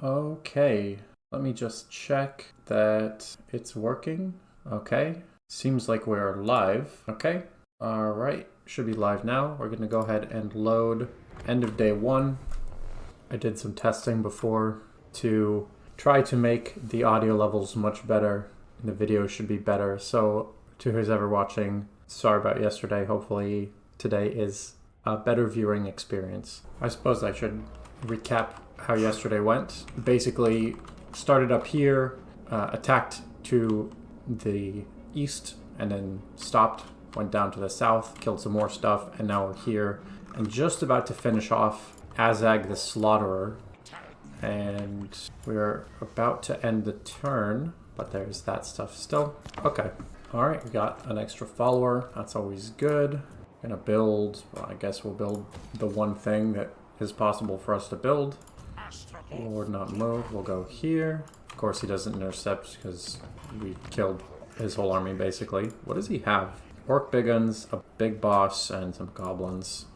Okay, let me just check that it's working. Okay, seems like we're live. Okay, all right, should be live now. We're gonna go ahead and load end of day 1. I did some testing before to try to make the audio levels much better, and the video should be better. So to who's ever watching, sorry about yesterday. Hopefully today is a better viewing experience. I suppose I should recap how yesterday went. Basically started up here, attacked to the east, and then stopped, went down to the south, killed some more stuff, and now we're here and just about to finish off Azag the Slaughterer. And we're about to end the turn, but there's that stuff still. Okay. All right, we got an extra follower. That's always good. Gonna build, well, I guess we'll build the one thing that is possible for us to build. Lord not move, we'll go here. Of course he doesn't intercept because we killed his whole army basically. What does he have? Orc big guns, a big boss, and some goblins.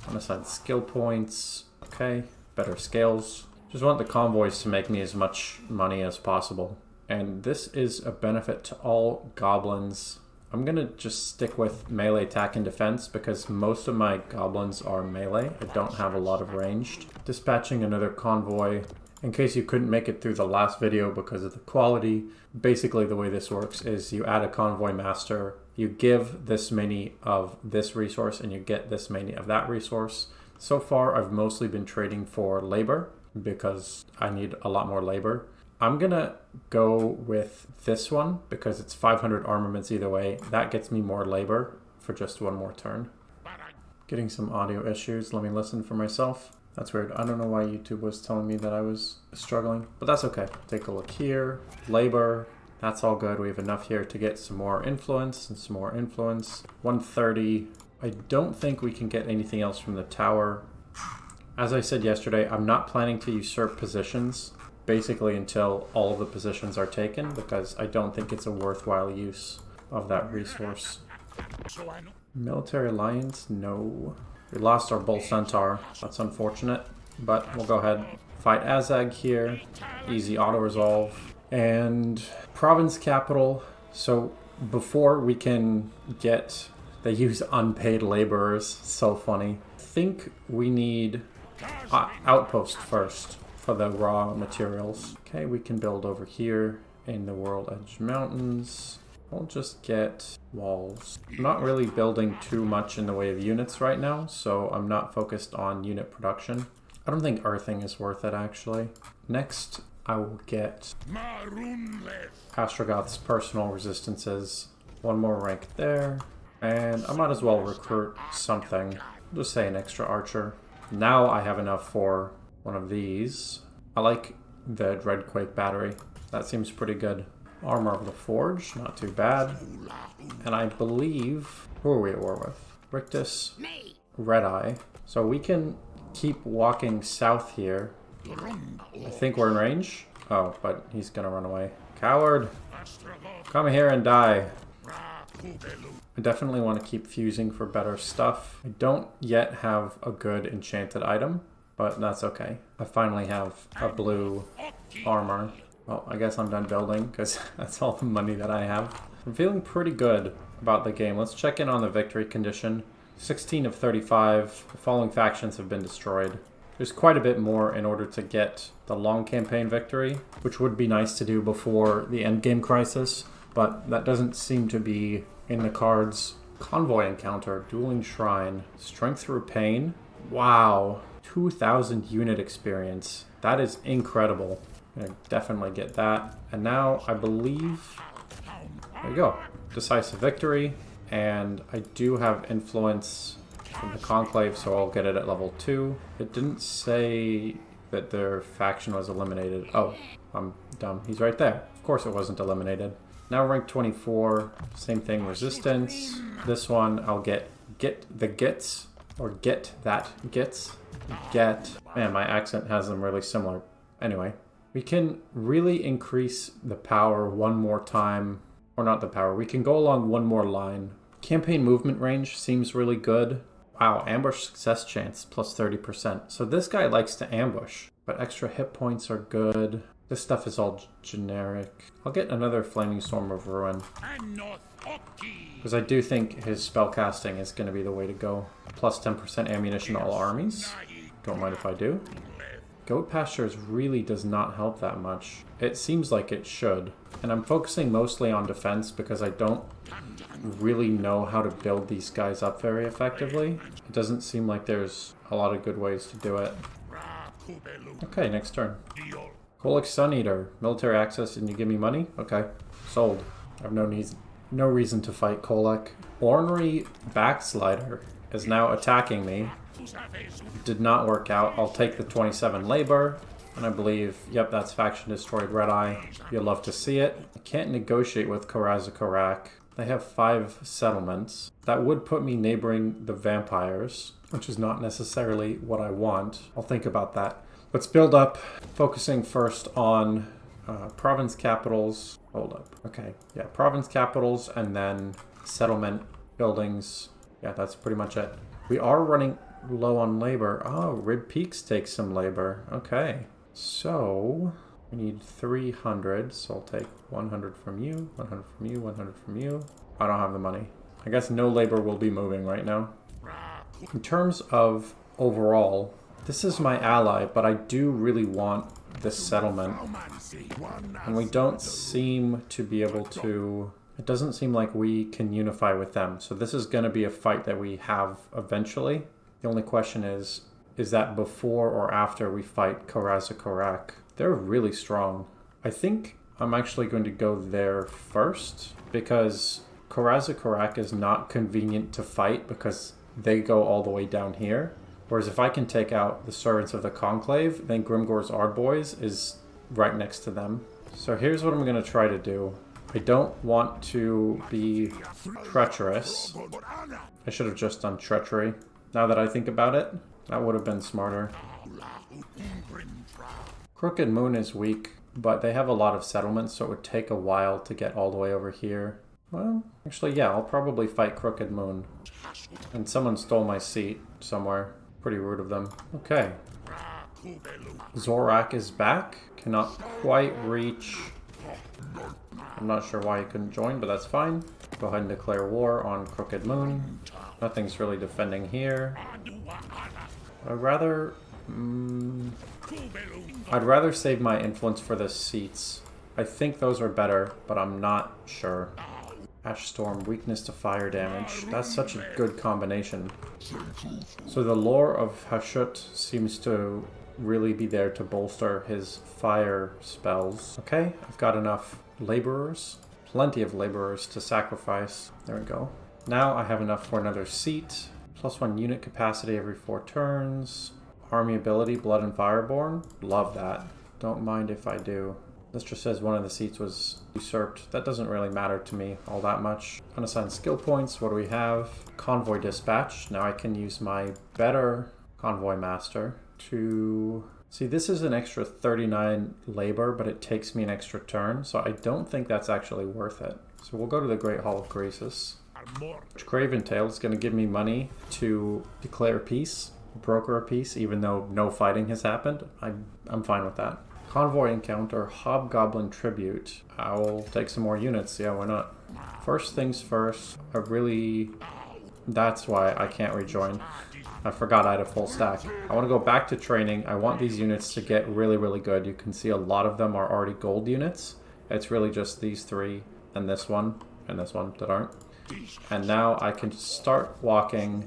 On the side, skill points. Okay, better scales. Just want the convoys to make me as much money as possible. And this is a benefit to all goblins. I'm gonna just stick with melee attack and defense because most of my goblins are melee. I don't have a lot of ranged. Dispatching another convoy. In case you couldn't make it through the last video because of the quality, basically the way this works is you add a convoy master, you give this many of this resource, and you get this many of that resource. So far, I've mostly been trading for labor because I need a lot more labor. I'm gonna go with this one because it's 500 armaments either way. That gets me more labor for just one more turn. Getting some audio issues. Let me listen for myself. That's weird. I don't know why YouTube was telling me that I was struggling, but that's okay. Take a look here. Labor. That's all good. We have enough here to get some more influence and some more influence. 130. I don't think we can get anything else from the tower. As I said yesterday, I'm not planning to usurp positions basically until all of the positions are taken because I don't think it's a worthwhile use of that resource. Military alliance? No. We lost our Bull Centaur. That's unfortunate, but we'll go ahead. Fight Azag here. Easy auto-resolve. And province capital. So before we can get... They use unpaid laborers. So funny. I think we need outpost first for the raw materials. Okay, we can build over here in the World Edge Mountains. We'll just get walls. I'm not really building too much in the way of units right now, so I'm not focused on unit production. I don't think earthing is worth it, actually. Next, I will get Astragoth's personal resistances. One more rank there. And I might as well recruit something. Just say an extra archer. Now I have enough for one of these. I like the Dreadquake battery. That seems pretty good. Armor of the Forge, not too bad. And I believe... Who are we at war with? Rictus, Red Eye. So we can keep walking south here. I think we're in range. Oh, but he's gonna run away. Coward! Come here and die. I definitely want to keep fusing for better stuff. I don't yet have a good enchanted item, but that's okay. I finally have a blue armor. Well, I guess I'm done building because that's all the money that I have. I'm feeling pretty good about the game. Let's check in on the victory condition. 16 of 35. The following factions have been destroyed. There's quite a bit more in order to get the long campaign victory, which would be nice to do before the endgame crisis, but that doesn't seem to be in the cards. Convoy encounter, dueling shrine, strength through pain. Wow, 2,000 unit experience. That is incredible. I'm gonna definitely get that. And now I believe, there you go, decisive victory. And I do have influence from the Conclave, so I'll get it at level 2. It didn't say that their faction was eliminated. Oh, I'm dumb. He's right there. Of course it wasn't eliminated. Now rank 24, same thing, resistance. This one I'll get the gits, or get that gits. Get, man, my accent has them really similar. Anyway, we can really increase the power one more time, or not the power, we can go along one more line. Campaign movement range seems really good. Wow, ambush success chance plus 30%. So this guy likes to ambush, but extra hit points are good. This stuff is all generic. I'll get another Flaming Storm of Ruin, because I do think his spellcasting is going to be the way to go. Plus 10% ammunition to all armies. Don't mind if I do. Goat Pastures really does not help that much. It seems like it should. And I'm focusing mostly on defense because I don't really know how to build these guys up very effectively. It doesn't seem like there's a lot of good ways to do it. Okay, next turn. Kolek Sun Eater. Military access and you give me money? Okay. Sold. I have no reason to fight Kolek. Ornery Backslider is now attacking me. Did not work out. I'll take the 27 labor. And I believe, yep, that's Faction Destroyed Red Eye. You'll love to see it. I can't negotiate with Karazakarak. They have 5 settlements. That would put me neighboring the vampires, which is not necessarily what I want. I'll think about that. Let's build up, focusing first on province capitals. Hold up. Okay, yeah, province capitals and then settlement buildings. Yeah, that's pretty much it. We are running low on labor. Oh, Rid Peaks takes some labor. Okay, so we need 300, so I'll take 100 from you, 100 from you, 100 from you. I don't have the money. I guess no labor will be moving right now. In terms of overall, this is my ally, but I do really want this settlement. And we don't seem to be able to... It doesn't seem like we can unify with them. So this is going to be a fight that we have eventually. The only question is that before or after we fight Karazakarak? They're really strong. I think I'm actually going to go there first because Karazakarak is not convenient to fight because they go all the way down here. Whereas if I can take out the Servants of the Conclave, then Grimgor's Ardboys is right next to them. So here's what I'm going to try to do. I don't want to be treacherous. I should have just done treachery. Now that I think about it, that would have been smarter. Crooked Moon is weak, but they have a lot of settlements, so it would take a while to get all the way over here. Well, actually, yeah, I'll probably fight Crooked Moon. And someone stole my seat somewhere. Pretty rude of them. Okay. Zorak is back. Cannot quite reach... I'm not sure why he couldn't join, but that's fine. Go ahead and declare war on Crooked Moon. Nothing's really defending here. I'd rather save my influence for the seats. I think those are better, but I'm not sure. Ash Storm, weakness to fire damage. That's such a good combination. So the lore of Hashut seems to really be there to bolster his fire spells. Okay, I've got enough laborers. Plenty of laborers to sacrifice. There we go. Now I have enough for another seat. +1 unit capacity every 4 turns. Army ability, Blood and Fireborn. Love that. Don't mind if I do. This just says one of the seats was usurped. That doesn't really matter to me all that much. Unassigned skill points. What do we have? Convoy Dispatch. Now I can use my better Convoy Master to... See, this is an extra 39 labor, but it takes me an extra turn, so I don't think that's actually worth it. So we'll go to the Great Hall of Croesus. Craven Tail is going to give me money to declare peace, broker a peace, even though no fighting has happened. I'm fine with that. Convoy Encounter, Hobgoblin Tribute. I'll take some more units, yeah, why not? First things first, that's why I can't rejoin. I forgot I had a full stack. I want to go back to training. I want these units to get really, really good. You can see a lot of them are already gold units. It's really just these 3 and this one that aren't. And now I can start walking.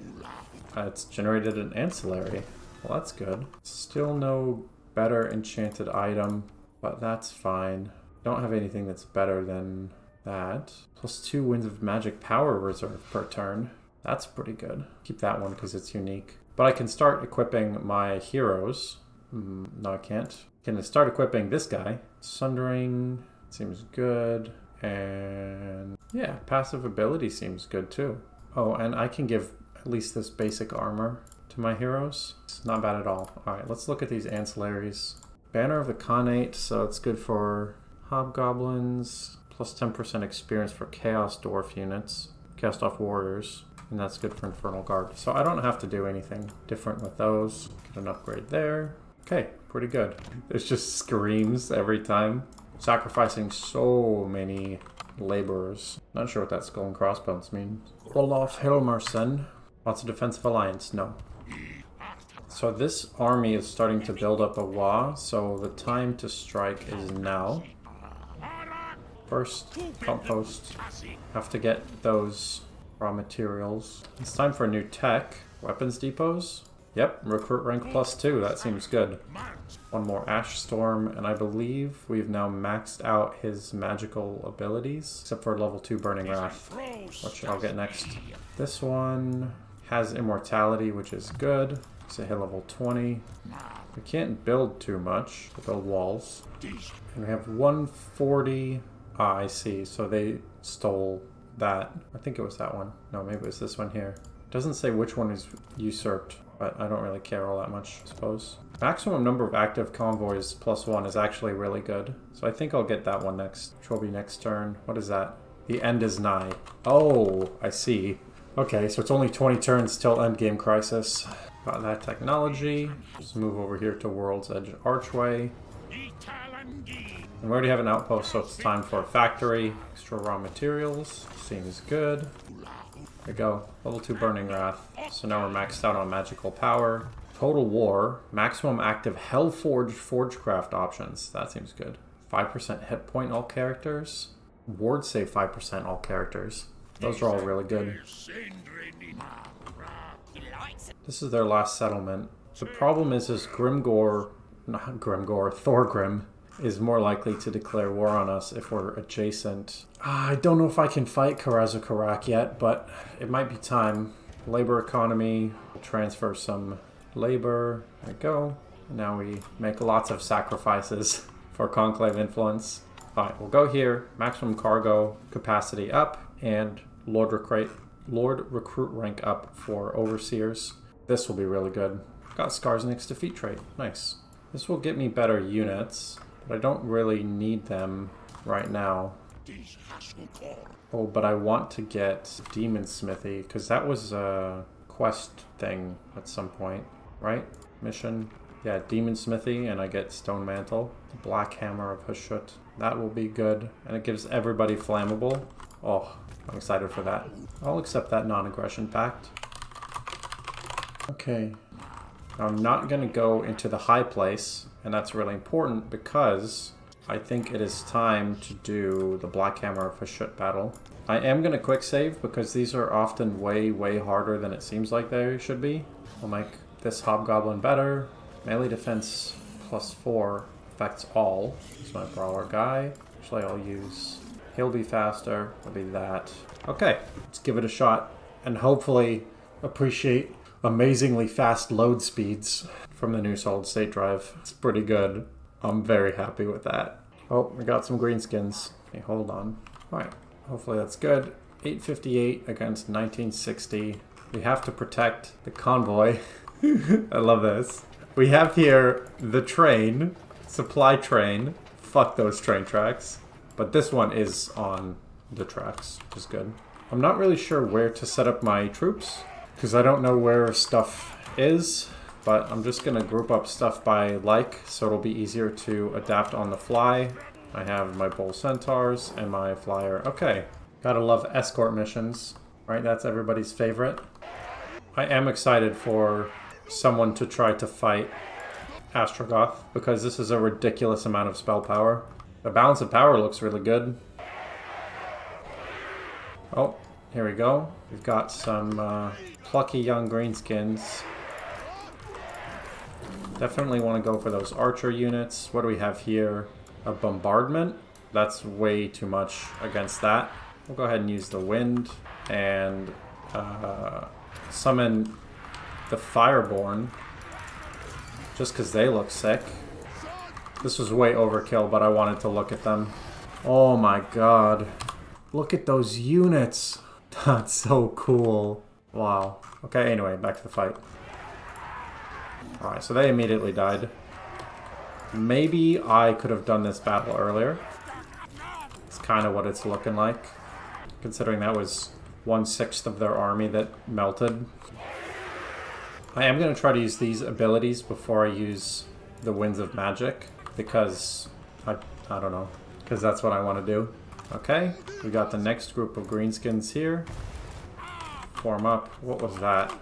It's generated an ancillary. Well, that's good. Still no better enchanted item, but that's fine. Don't have anything that's better than that. +2 Winds of Magic Power Reserve per turn. That's pretty good. Keep that one because it's unique. But I can start equipping my heroes. No, I can't. Can I start equipping this guy? Sundering seems good. And yeah, passive ability seems good too. Oh, and I can give at least this basic armor to my heroes. It's not bad at all. Alright, let's look at these ancillaries. Banner of the Khanate, so it's good for hobgoblins. +10% experience for Chaos Dwarf units. Chaos Dwarf warriors. And that's good for Infernal Guard. So I don't have to do anything different with those. Get an upgrade there. Okay, pretty good. There's just screams every time. Sacrificing so many laborers. Not sure what that skull and crossbones means. Olaf Hilmerson. Wants a defensive alliance? No. So this army is starting to build up a wall, so the time to strike is now. First, outpost. Have to get those raw materials. It's time for a new tech. Weapons depots? Yep, recruit rank +2. That seems good. One more Ash Storm, and I believe we've now maxed out his magical abilities, except for level 2 Burning Wrath, which I'll get next. This one has Immortality, which is good. It's a hit level 20. We can't build too much. We'll build walls. And we have 140. Ah, I see. So they stole that. I think it was that one. No, maybe it was this one here. Doesn't say which one is usurped, but I don't really care all that much, I suppose. Maximum number of active convoys +1 is actually really good. So I think I'll get that one next, which will be next turn. What is that? The end is nigh. Oh, I see. Okay, so it's only 20 turns till endgame crisis. Got that technology. Let's move over here to World's Edge Archway. And we already have an outpost, so it's time for a factory. Extra raw materials. Seems good. There we go. Level 2 Burning Wrath. So now we're maxed out on magical power. Total War. Maximum active Hellforged Forgecraft options. That seems good. 5% hit point all characters. Ward save 5% all characters. Those are all really good. This is their last settlement. The problem is Thorgrim is more likely to declare war on us if we're adjacent. I don't know if I can fight Karazukarak yet, but it might be time. Labor economy. We'll transfer some labor. There we go. Now we make lots of sacrifices for Conclave influence. Alright, we'll go here. Maximum cargo capacity up, and Lord Recruit rank up for Overseers. This will be really good. Got Skarsnik's defeat trait. Nice. This will get me better units, but I don't really need them right now. Oh, but I want to get Demon Smithy, because that was a quest thing at some point, right? Mission. Yeah, Demon Smithy, and I get Stone Mantle. The Black Hammer of Hashut. That will be good, and it gives everybody flammable. Oh, I'm excited for that. I'll accept that non-aggression pact. Okay. Now I'm not going to go into the high place, and that's really important because I think it is time to do the Black Hammer of Hashut battle. I am going to quick save because these are often way, way harder than it seems like they should be. I'll make this Hobgoblin better. Melee defense +4 affects all. This is my brawler guy. Actually, I'll use... He'll be faster. It'll be that. Okay, let's give it a shot and hopefully appreciate amazingly fast load speeds from the new solid state drive. It's pretty good. I'm very happy with that. Oh, we got some greenskins. Okay, hold on. All right, hopefully that's good. 858 against 1960. We have to protect the convoy. I love this. We have here the train, supply train. Fuck those train tracks. But this one is on the tracks, which is good. I'm not really sure where to set up my troops, because I don't know where stuff is, but I'm just going to group up stuff by like, so it'll be easier to adapt on the fly. I have my Bull Centaurs and my Flyer. Okay, gotta love escort missions, right? That's everybody's favorite. I am excited for someone to try to fight Astragoth, because this is a ridiculous amount of spell power. The balance of power looks really good. Oh, here we go. We've got some plucky young greenskins. Definitely want to go for those archer units. What do we have here? A bombardment? That's way too much against that. We'll go ahead and use the wind and summon the Fireborn, just because they look sick. This was way overkill, but I wanted to look at them. Oh my god. Look at those units. That's so cool. Wow. Okay, anyway, back to the fight. Alright, so they immediately died. Maybe I could have done this battle earlier. It's kind of what it's looking like, considering that was 1/6 of their army that melted. I am going to try to use these abilities before I use the Winds of Magic because I don't know, because that's what I want to do. Okay, we got the next group of greenskins here. Form up. What was that?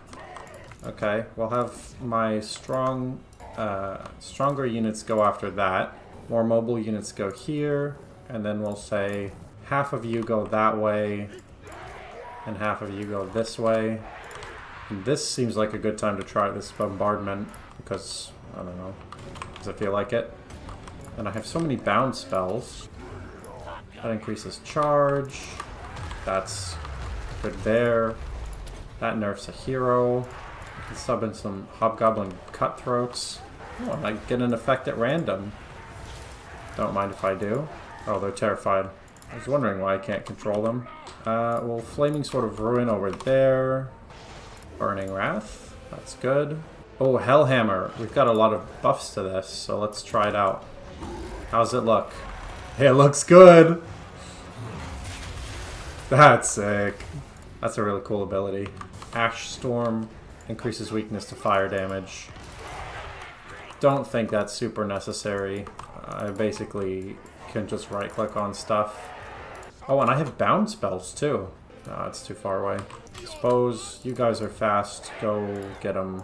Okay, we'll have my stronger units go after that. More mobile units go here, and then we'll say half of you go that way, and half of you go this way. And this seems like a good time to try this bombardment, because, I don't know, does it feel like it? And I have so many bound spells. That increases charge. That's good there. That nerfs a hero. I can sub in some Hobgoblin Cutthroats. Oh, I might get an effect at random. Don't mind if I do. Oh, they're terrified. I was wondering why I can't control them. Well, Flaming Sword of Ruin over there. Burning Wrath. That's good. Oh, Hellhammer. We've got a lot of buffs to this, so let's try it out. How's it look? Hey, it looks good! That's sick. That's a really cool ability. Ash Storm increases weakness to fire damage. Don't think that's super necessary. I basically can just right-click on stuff. Oh, and I have bound spells too. No, it's too far away. Suppose you guys are fast. Go get them.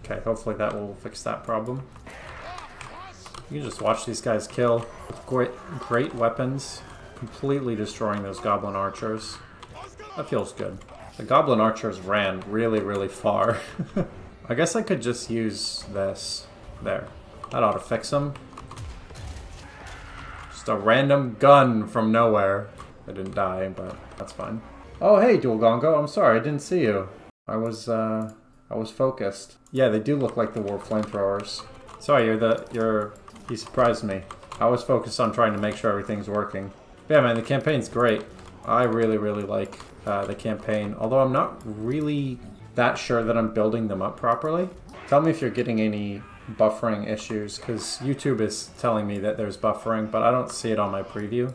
Okay, hopefully that will fix that problem. You can just watch these guys kill with great weapons, completely destroying those goblin archers. That feels good. The goblin archers ran really, really far. I guess I could just use this. There. That ought to fix them. Just a random gun from nowhere. I didn't die, but that's fine. Oh, hey, Dual Gongo. I'm sorry, I didn't see you. I was focused. Yeah, they do look like the War Flamethrowers. Sorry, you surprised me. I was focused on trying to make sure everything's working. But yeah, man, the campaign's great. I really, really like the campaign. Although I'm not really that sure that I'm building them up properly. Tell me if you're getting any buffering issues, because YouTube is telling me that there's buffering, but I don't see it on my preview.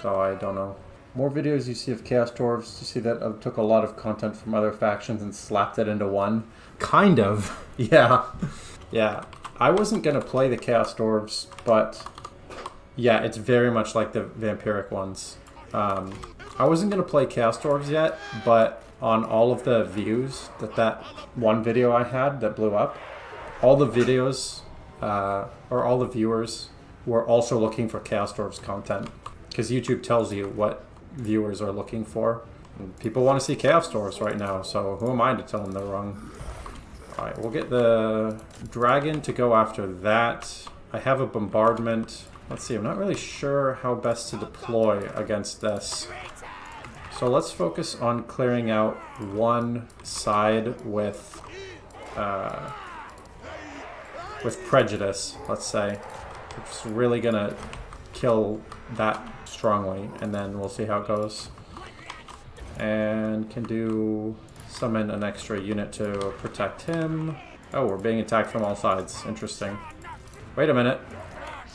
So I don't know. More videos you see of Chaos Dwarfs. You see that I took a lot of content from other factions and slapped it into one. Kind of. Yeah. Yeah. I wasn't going to play the Chaos Dwarves, but yeah, it's very much like the vampiric ones. I wasn't going to play Chaos Dwarves yet, but on all of the views that one video I had that blew up, all the videos, or all the viewers were also looking for Chaos Dwarves content. Because YouTube tells you what viewers are looking for. And people want to see Chaos Dwarves right now, so who am I to tell them they're wrong? Alright, we'll get the dragon to go after that. I have a bombardment. Let's see, I'm not really sure how best to deploy against this. So let's focus on clearing out one side with prejudice, let's say. We're just really gonna kill that strongly, and then we'll see how it goes. And can do summon an extra unit to protect him. Oh, we're being attacked from all sides. Interesting. Wait a minute.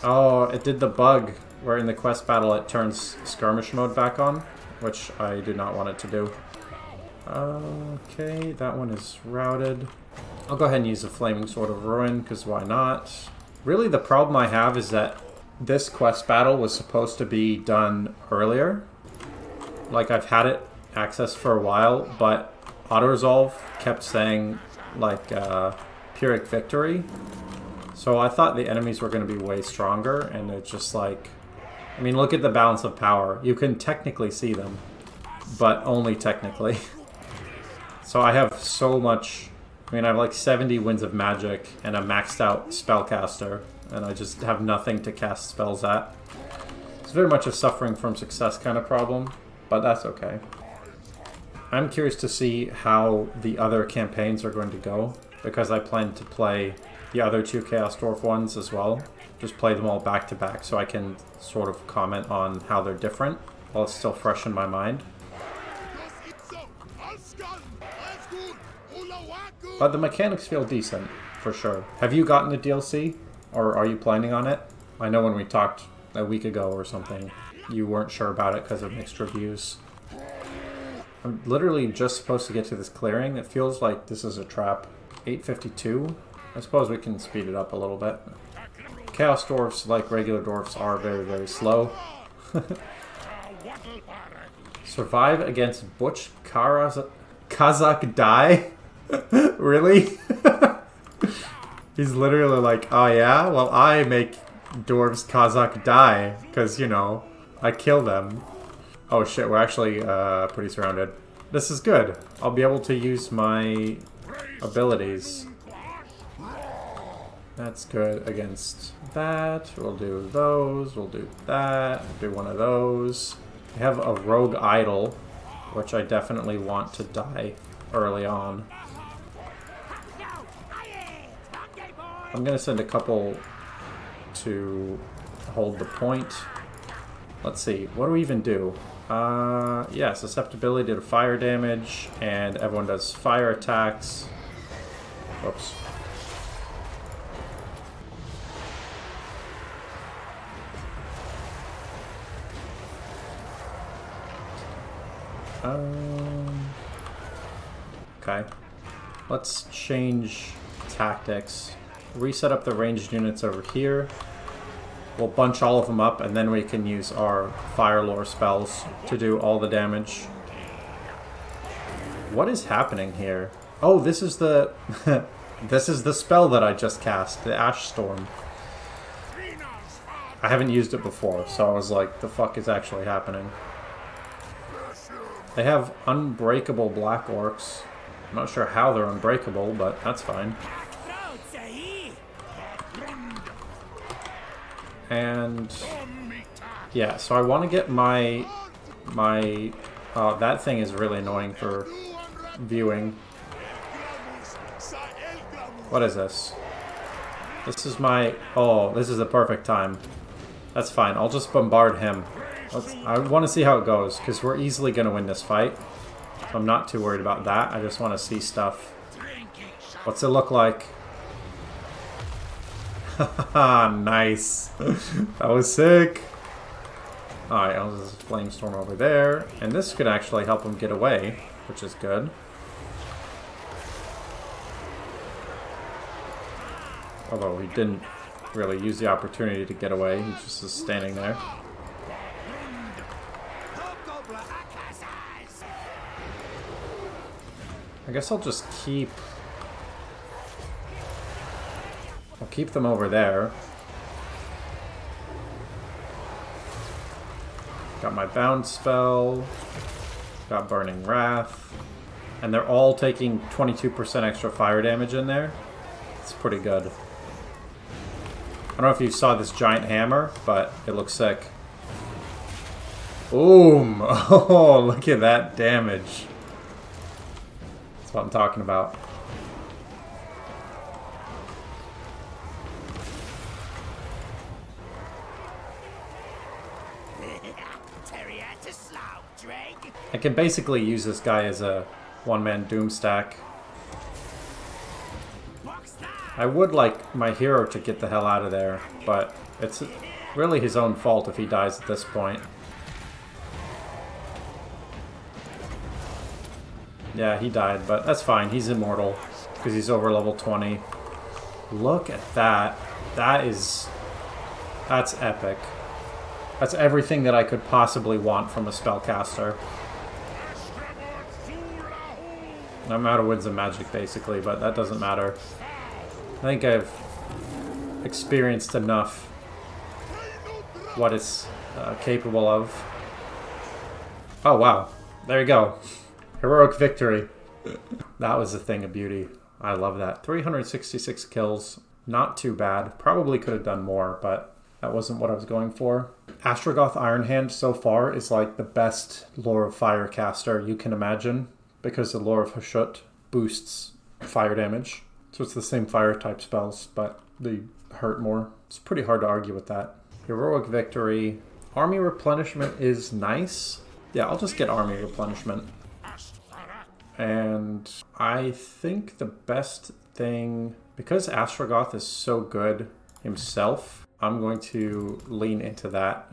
Oh, it did the bug where in the quest battle it turns skirmish mode back on, which I do not want it to do. Okay, that one is routed. I'll go ahead and use the Flaming Sword of Ruin, because why not? Really, the problem I have is that this quest battle was supposed to be done earlier. Like, I've had it accessed for a while, but Autoresolve kept saying, like, Pyrrhic Victory. So I thought the enemies were going to be way stronger, and it's just like... I mean, look at the balance of power. You can technically see them, but only technically. So I have so much... I mean, I have like 70 Winds of Magic and a maxed out spellcaster, and I just have nothing to cast spells at. It's very much a suffering from success kind of problem, but that's okay. I'm curious to see how the other campaigns are going to go, because I plan to play the other two Chaos Dwarf ones as well. Just play them all back to back so I can sort of comment on how they're different while it's still fresh in my mind. But the mechanics feel decent, for sure. Have you gotten the DLC? Or are you planning on it? I know when we talked a week ago or something, you weren't sure about it because of mixed reviews. I'm literally just supposed to get to this clearing. It feels like this is a trap. 852. I suppose we can speed it up a little bit. Chaos Dwarfs, like regular Dwarfs, are very, very slow. Survive against Butch Kazakh die? Really? He's literally like, oh yeah? Well, I make dwarves Kazakh die, because, you know, I kill them. Oh shit, we're actually pretty surrounded. This is good. I'll be able to use my abilities. That's good against that. We'll do those. We'll do that. Do one of those. I have a rogue idol, which I definitely want to die early on. I'm going to send a couple to hold the point. Let's see. What do we even do? Yeah, susceptibility to fire damage, and everyone does fire attacks. Whoops. Okay. Let's change tactics. Reset up the ranged units over here. We'll bunch all of them up, and then we can use our fire lore spells to do all the damage. What is happening here? Oh, this is the this is the spell that I just cast, the Ash Storm. I haven't used it before, so I was like, the fuck is actually happening? They have unbreakable black orcs. I'm not sure how they're unbreakable, but that's fine. And yeah, so I want to get my that thing is really annoying for viewing. What is this? This is my... Oh, this is the perfect time. That's fine. I'll just bombard him. I want to see how it goes, because we're easily going to win this fight. So I'm not too worried about that. I just want to see stuff. What's it look like? Haha, nice. That was sick. Alright, I'll just flamestorm over there. And this could actually help him get away, which is good. Although he didn't really use the opportunity to get away. He just is standing there. I guess I'll just keep... I'll keep them over there. Got my bound spell. Got Burning Wrath. And they're all taking 22% extra fire damage in there. It's pretty good. I don't know if you saw this giant hammer, but it looks sick. Boom! Oh, look at that damage. That's what I'm talking about. I can basically use this guy as a one-man doom stack. I would like my hero to get the hell out of there, but it's really his own fault if he dies at this point. Yeah, he died, but that's fine. He's immortal because he's over level 20. Look at that. That's epic. That's everything that I could possibly want from a spellcaster. I'm out of Winds of Magic, basically, but that doesn't matter. I think I've experienced enough what it's capable of. Oh, wow. There you go. Heroic victory. That was a thing of beauty. I love that. 366 kills. Not too bad. Probably could have done more, but that wasn't what I was going for. Astragoth Ironhand so far is like the best Lore of Fire caster you can imagine, because the Lore of Hashut boosts fire damage. So it's the same fire type spells, but they hurt more. It's pretty hard to argue with that. Heroic victory. Army replenishment is nice. Yeah, I'll just get army replenishment. And I think the best thing, because Astragoth is so good himself, I'm going to lean into that.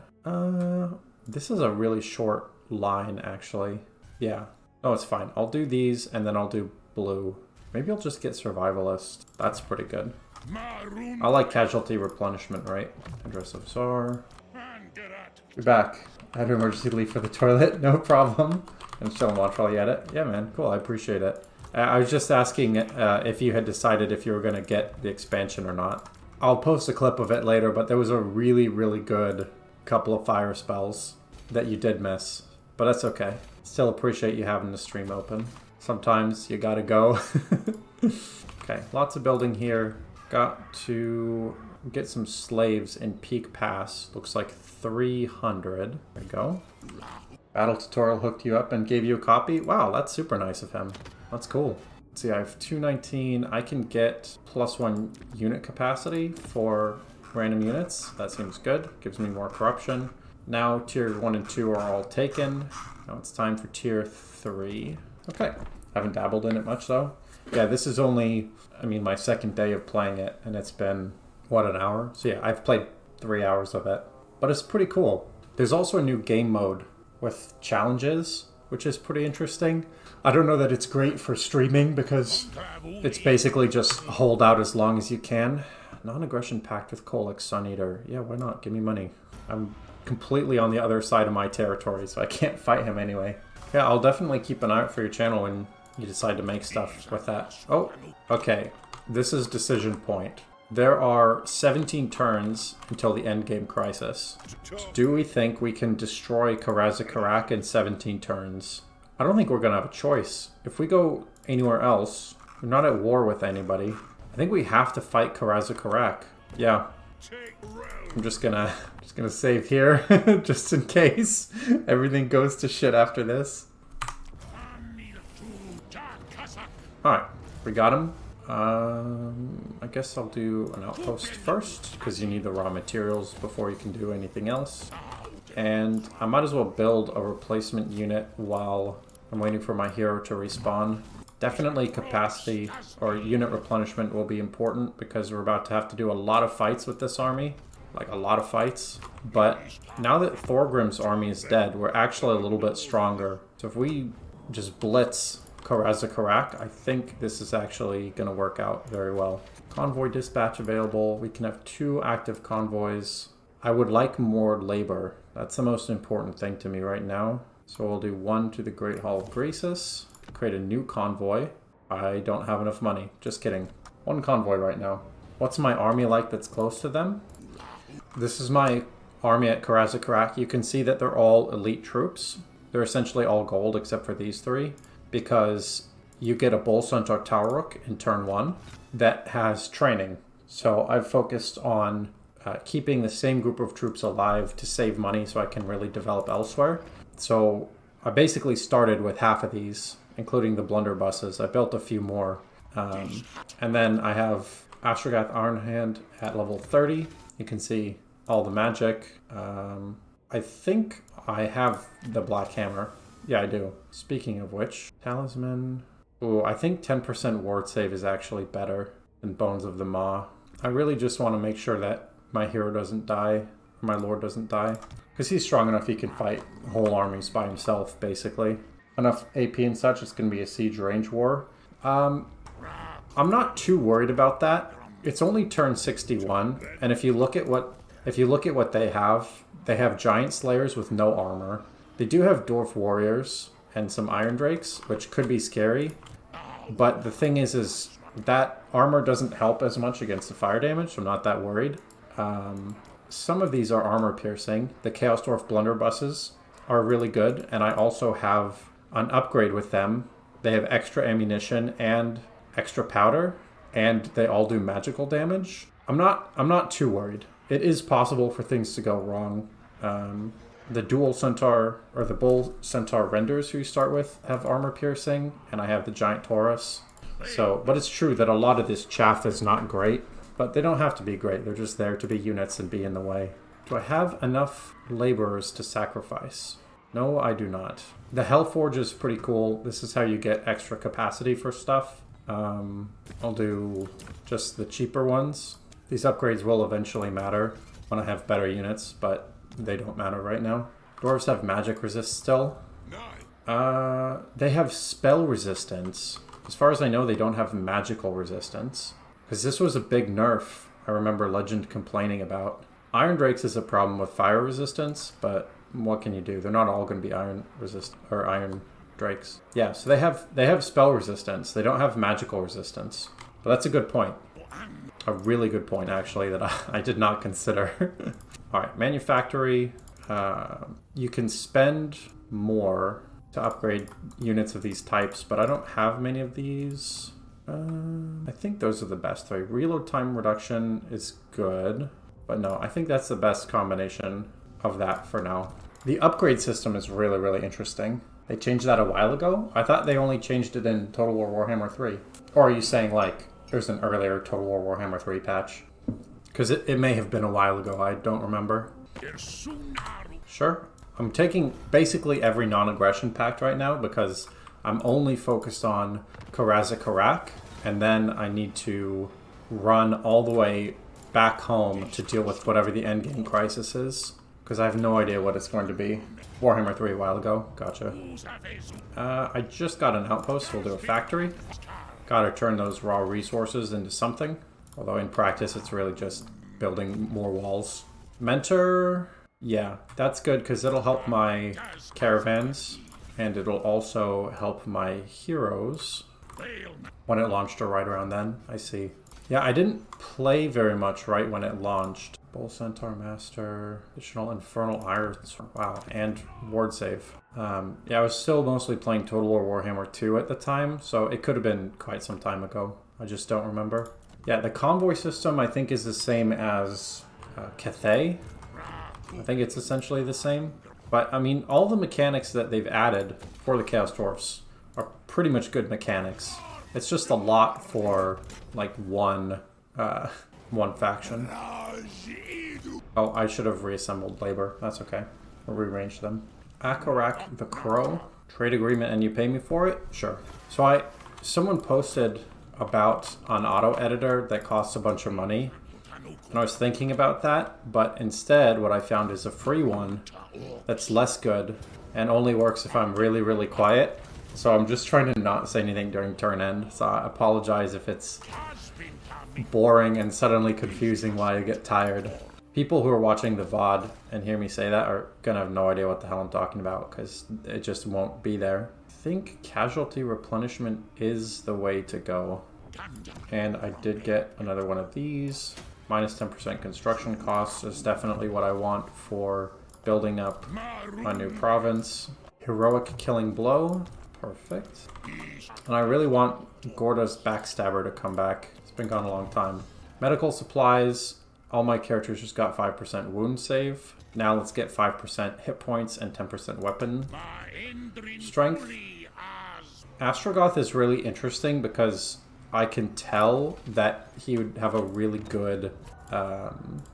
This is a really short line, actually. Yeah. Oh, it's fine. I'll do these and then I'll do blue. Maybe I'll just get survivalist. That's pretty good. I like casualty replenishment, right? Address of Czar. You're back. I had to emergency leave for the toilet. No problem. I'm still in watch while you edit. Yeah, man. Cool. I appreciate it. I was just asking if you had decided if you were going to get the expansion or not. I'll post a clip of it later, but there was a really, really good couple of fire spells that you did miss. But that's okay. Still appreciate you having the stream open. Sometimes you gotta go. Okay, lots of building here. Got to get some slaves in Peak Pass. Looks like 300. There we go. Battle Tutorial hooked you up and gave you a copy. Wow, that's super nice of him. That's cool. Let's see, I have 219. I can get +1 unit capacity for random units. That seems good. Gives me more corruption. Now tier 1 and 2 are all taken. Now it's time for tier 3. Okay. Haven't dabbled in it much though. Yeah, this is only, I mean, my second day of playing it, and it's been, what, an hour? So yeah, I've played 3 hours of it. But it's pretty cool. There's also a new game mode with challenges, which is pretty interesting. I don't know that it's great for streaming because it's basically just hold out as long as you can. Non-aggression pact with Kolek, Sun Eater. Yeah, why not? Give me money. I'm completely on the other side of my territory, so I can't fight him anyway. Yeah, I'll definitely keep an eye out for your channel when you decide to make stuff with that. Oh, okay. This is decision point. There are 17 turns until the endgame crisis. Do we think we can destroy Karazakarak in 17 turns? I don't think we're going to have a choice. If we go anywhere else, we're not at war with anybody. I think we have to fight Karazakarak. Yeah. I'm just gonna save here, just in case everything goes to shit after this. Alright, we got him. I guess I'll do an outpost first, because you need the raw materials before you can do anything else. And I might as well build a replacement unit while I'm waiting for my hero to respawn. Definitely capacity or unit replenishment will be important because we're about to have to do a lot of fights with this army. Like a lot of fights. But now that Thorgrim's army is dead, we're actually a little bit stronger. So if we just blitz Karazakarak, I think this is actually going to work out very well. Convoy dispatch available. We can have 2 active convoys. I would like more labor. That's the most important thing to me right now. So we'll do 1 to the Great Hall of Graces. Create a new convoy. I don't have enough money. Just kidding. 1 convoy right now. What's my army like that's close to them? This is my army at Karazakarak. You can see that they're all elite troops. They're essentially all gold except for these 3. Because you get a Bull Centaur Towerrook in turn 1 that has training. So I've focused on keeping the same group of troops alive to save money so I can really develop elsewhere. So I basically started with half of these, including the blunderbusses. I built a few more. And then I have Astragoth Ironhand at level 30. You can see all the magic. I think I have the Black Hammer. Yeah, I do. Speaking of which, Talisman. Ooh, I think 10% ward save is actually better than Bones of the Maw. I really just want to make sure that my hero doesn't die, or my lord doesn't die. Because he's strong enough he can fight whole armies by himself, basically. Enough AP and such, it's going to be a siege range war. I'm not too worried about that. It's only turn 61, and if you look at what they have Giant Slayers with no armor. They do have Dwarf Warriors and some Iron Drakes, which could be scary. But the thing is that armor doesn't help as much against the fire damage, so I'm not that worried. Some of these are armor piercing. The Chaos Dwarf blunderbusses are really good, and I also have an upgrade with them. They have extra ammunition and extra powder, and they all do magical damage. I'm not too worried. It is possible for things to go wrong. The dual centaur, or the bull centaur renders who you start with have armor piercing, and I have the giant Taurus. So, but it's true that a lot of this chaff is not great, but they don't have to be great. They're just there to be units and be in the way. Do I have enough laborers to sacrifice? No, I do not. The Hellforge is pretty cool. This is how you get extra capacity for stuff. I'll do just the cheaper ones. These upgrades will eventually matter when I have better units, but they don't matter right now. Dwarves have magic resist still. They have spell resistance. As far as I know, they don't have magical resistance. Because this was a big nerf, I remember Legend complaining about. Iron Drakes is a problem with fire resistance, but what can you do? They're not all going to be iron Drakes. Yeah, so they have spell resistance. They don't have magical resistance. But that's a good point. A really good point, actually, that I did not consider. Alright, manufactory. You can spend more to upgrade units of these types, but I don't have many of these. I think those are the best three. Reload time reduction is good, but no, I think that's the best combination of that for now. The upgrade system is really, really interesting. They changed that a while ago? I thought they only changed it in Total War Warhammer 3. Or are you saying, like, there's an earlier Total War Warhammer 3 patch? Because it may have been a while ago, I don't remember. Sure. I'm taking basically every non-aggression pact right now because I'm only focused on Karak, and then I need to run all the way back home to deal with whatever the endgame crisis is. Because I have no idea what it's going to be. Warhammer 3 a while ago. Gotcha. I just got an outpost, so we'll do a factory. Gotta turn those raw resources into something. Although in practice, it's really just building more walls. Mentor... yeah, that's good because it'll help my caravans. And it'll also help my heroes. When it launched or right around then. I see. Yeah, I didn't play very much right when it launched. Bull Centaur Master, additional Infernal Irons. Wow, and Ward Save. Yeah, I was still mostly playing Total War Warhammer 2 at the time, so it could have been quite some time ago. I just don't remember. Yeah, the convoy system I think is the same as Cathay. I think it's essentially the same. But, I mean, all the mechanics that they've added for the Chaos Dwarfs are pretty much good mechanics. It's just a lot for, like, one faction. Oh, I should have reassembled labor. That's okay. Or rearranged them. Akarak the Crow. Trade agreement and you pay me for it? Sure. So someone posted about an auto editor that costs a bunch of money. And I was thinking about that, but instead what I found is a free one that's less good and only works if I'm really, really quiet. So I'm just trying to not say anything during turn end. So I apologize if it's boring and suddenly confusing while you get tired. People who are watching the VOD and hear me say that are gonna have no idea what the hell I'm talking about because it just won't be there. I think casualty replenishment is the way to go. And I did get another one of these. Minus 10% construction costs is definitely what I want for building up my new province. Heroic Killing Blow. Perfect. And I really want Gorda's Backstabber to come back. It's been gone a long time. Medical supplies. All my characters just got 5% wound save. Now let's get 5% hit points and 10% weapon strength. Astragoth is really interesting because I can tell that he would have a really good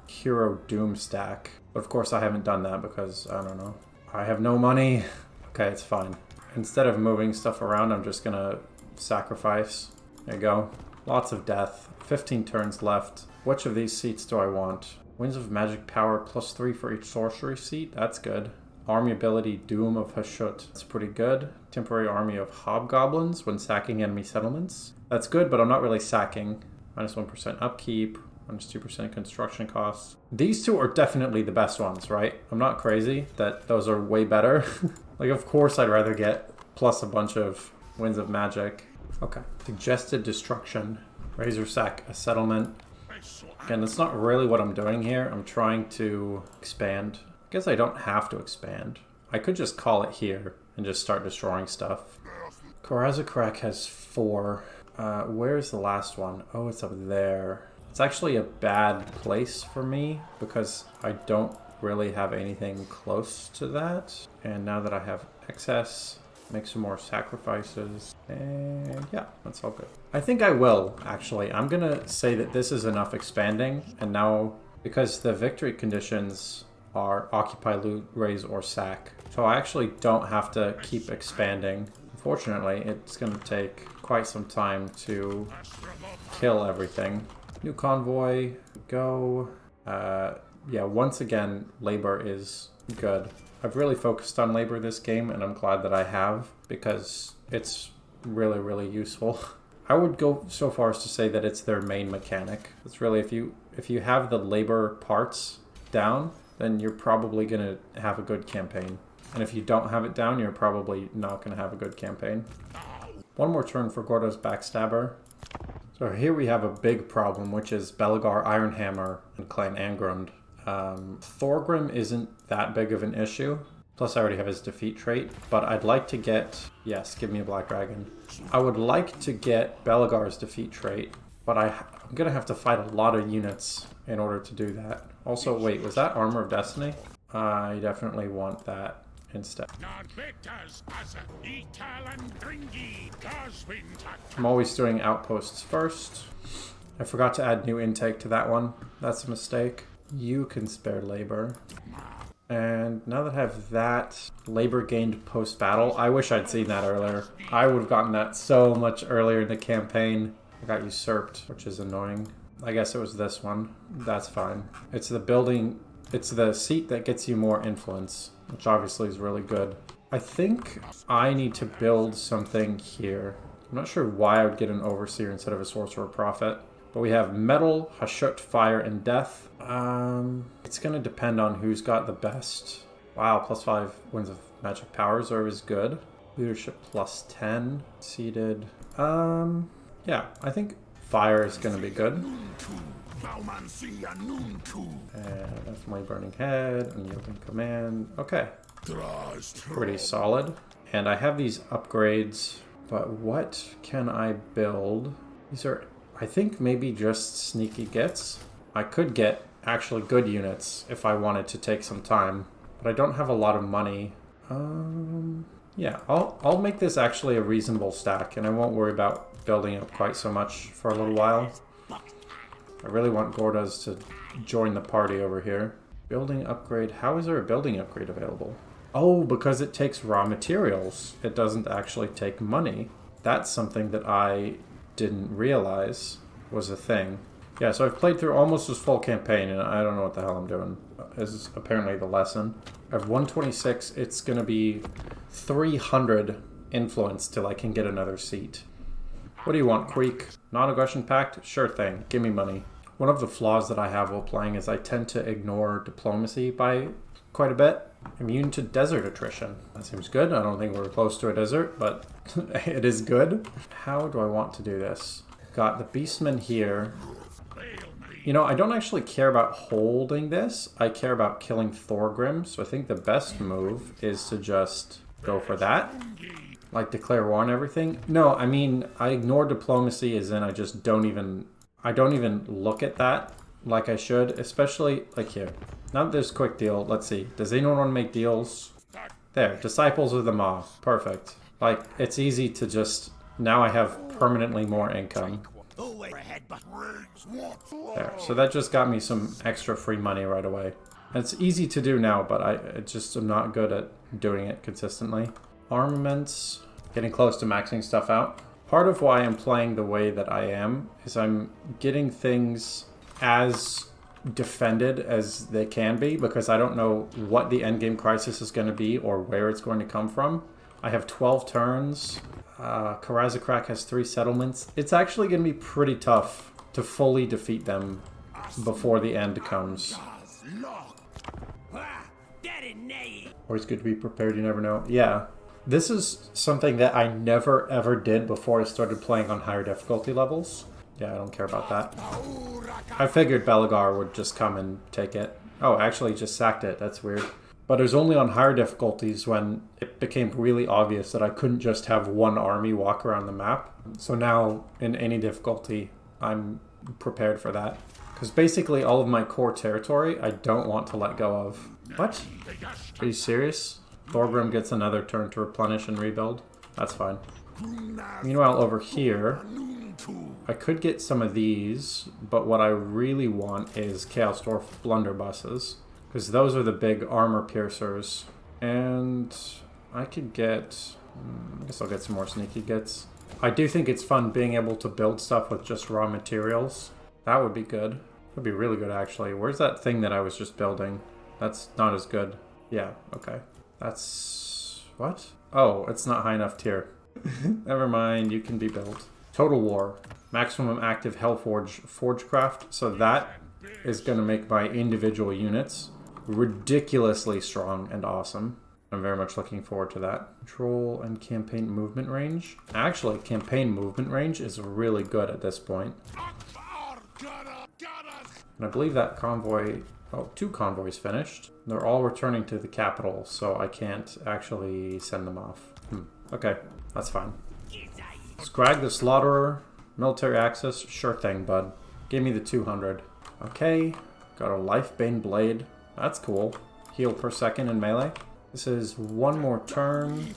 Hero Doom stack. But of course I haven't done that because, I don't know. I have no money. Okay, it's fine. Instead of moving stuff around, I'm just gonna sacrifice. There you go. Lots of death. 15 turns left. Which of these seats do I want? Winds of Magic Power +3 for each sorcery seat. That's good. Army ability Doom of Hashut. That's pretty good. Temporary army of Hobgoblins when sacking enemy settlements. That's good, but I'm not really sacking. Minus 1% upkeep. Minus 2% construction costs. These two are definitely the best ones, right? I'm not crazy that those are way better. Like, of course I'd rather get plus a bunch of Winds of Magic. Okay. Suggested Destruction. Razor Sack a settlement. Again, that's not really what I'm doing here. I'm trying to expand. I guess I don't have to expand. I could just call it here and just start destroying stuff. Karazakrak has 4. Where's the last one? Oh, it's up there. It's actually a bad place for me because I don't really have anything close to that. And now that I have excess, make some more sacrifices. And yeah, that's all good. I think I will, actually. I'm gonna say that this is enough expanding. And now, because the victory conditions are occupy, loot, raise, or sack. So I actually don't have to keep expanding. Unfortunately, it's gonna take quite some time to kill everything. New convoy, go. Yeah, once again, labor is good. I've really focused on labor this game, and I'm glad that I have, because it's really, really useful. I would go so far as to say that it's their main mechanic. It's really, if you have the labor parts down, then you're probably going to have a good campaign. And if you don't have it down, you're probably not going to have a good campaign. One more turn for Gordo's Backstabber. So here we have a big problem, which is Belegar, Ironhammer, and Clan Angrund. Thorgrim isn't that big of an issue. Plus I already have his defeat trait, but I'd like to get... Yes, give me a Black Dragon. I would like to get Belegar's defeat trait, but I'm going to have to fight a lot of units in order to do that. Also, wait, was that Armor of Destiny? I definitely want that instead. I'm always doing outposts first. I forgot to add new intake to that one. That's a mistake. You can spare labor. And now that I have that labor gained post-battle, I wish I'd seen that earlier. I would have gotten that so much earlier in the campaign. I got usurped, which is annoying. I guess it was this one. That's fine. It's the building, it's the seat that gets you more influence, which obviously is really good. I think I need to build something here. I'm not sure why I would get an Overseer instead of a Sorcerer Prophet. But we have Metal, Hashut, Fire, and Death. It's going to depend on who's got the best. Wow, +5 Winds of Magic Powers are as good. Leadership +10. Seated. Yeah, I think Fire is going to be good. And definitely Burning Head, Unyielding Command. Okay. Pretty solid. And I have these upgrades, but what can I build? These are... I think maybe just sneaky gets. I could get actually good units if I wanted to take some time, but I don't have a lot of money. Yeah, I'll make this actually a reasonable stack, and I won't worry about building up quite so much for a little while. I really want Gordas to join the party over here. Building upgrade. How is there a building upgrade available? Oh, because it takes raw materials. It doesn't actually take money. That's something that I didn't realize was a thing. Yeah, so I've played through almost this full campaign, and I don't know what the hell I'm doing. This is apparently the lesson. I have 126. It's going to be 300 influence till I can get another seat. What do you want, Queek? Non-aggression pact? Sure thing. Give me money. One of the flaws that I have while playing is I tend to ignore diplomacy by quite a bit. Immune to desert attrition. That seems good. I don't think we're close to a desert, but it is good. How do I want to do this? Got the Beastmen here. You know, I don't actually care about holding this. I care about killing Thorgrim, so I think the best move is to just go for that. Like declare war on everything. No, I mean, I ignore diplomacy as in I just don't even look at that like I should, especially like here. Now this quick deal, let's see. Does anyone want to make deals? There, Disciples of the Maw. Perfect. Like, it's easy to just... Now I have permanently more income. There, so that just got me some extra free money right away. And it's easy to do now, but I just am not good at doing it consistently. Armaments. Getting close to maxing stuff out. Part of why I'm playing the way that I am is I'm getting things as defended as they can be, because I don't know what the endgame crisis is going to be or where it's going to come from. I have 12 turns. Karazakrak has 3 settlements. It's actually going to be pretty tough to fully defeat them before the end comes. Always good to be prepared, you never know. Yeah. This is something that I never ever did before I started playing on higher difficulty levels. Yeah, I don't care about that. I figured Belegar would just come and take it. Oh, actually just sacked it. That's weird. But it was only on higher difficulties when it became really obvious that I couldn't just have one army walk around the map. So now, in any difficulty, I'm prepared for that. Because basically all of my core territory, I don't want to let go of. What? Are you serious? Thorgrim gets another turn to replenish and rebuild? That's fine. Meanwhile, over here, I could get some of these, but what I really want is Chaos Dwarf blunderbusses, because those are the big armor piercers. And I could get... I guess I'll get some more sneaky gets. I do think it's fun being able to build stuff with just raw materials. That would be good. That would be really good, actually. Where's that thing that I was just building? That's not as good. Yeah, okay. That's... what? Oh, it's not high enough tier. Never mind, you can be built. Total War. Maximum active Hellforge Forgecraft. So that is going to make my individual units ridiculously strong and awesome. I'm very much looking forward to that. Control and campaign movement range. Actually, campaign movement range is really good at this point. And I believe that convoy... oh, 2 convoys finished. They're all returning to the capital, so I can't actually send them off. Okay, that's fine. Scrag the Slaughterer. Military access. Sure thing, bud. Give me the 200. Okay, got a Lifebane Blade. That's cool. Heal per second in melee. This is 1 more turn,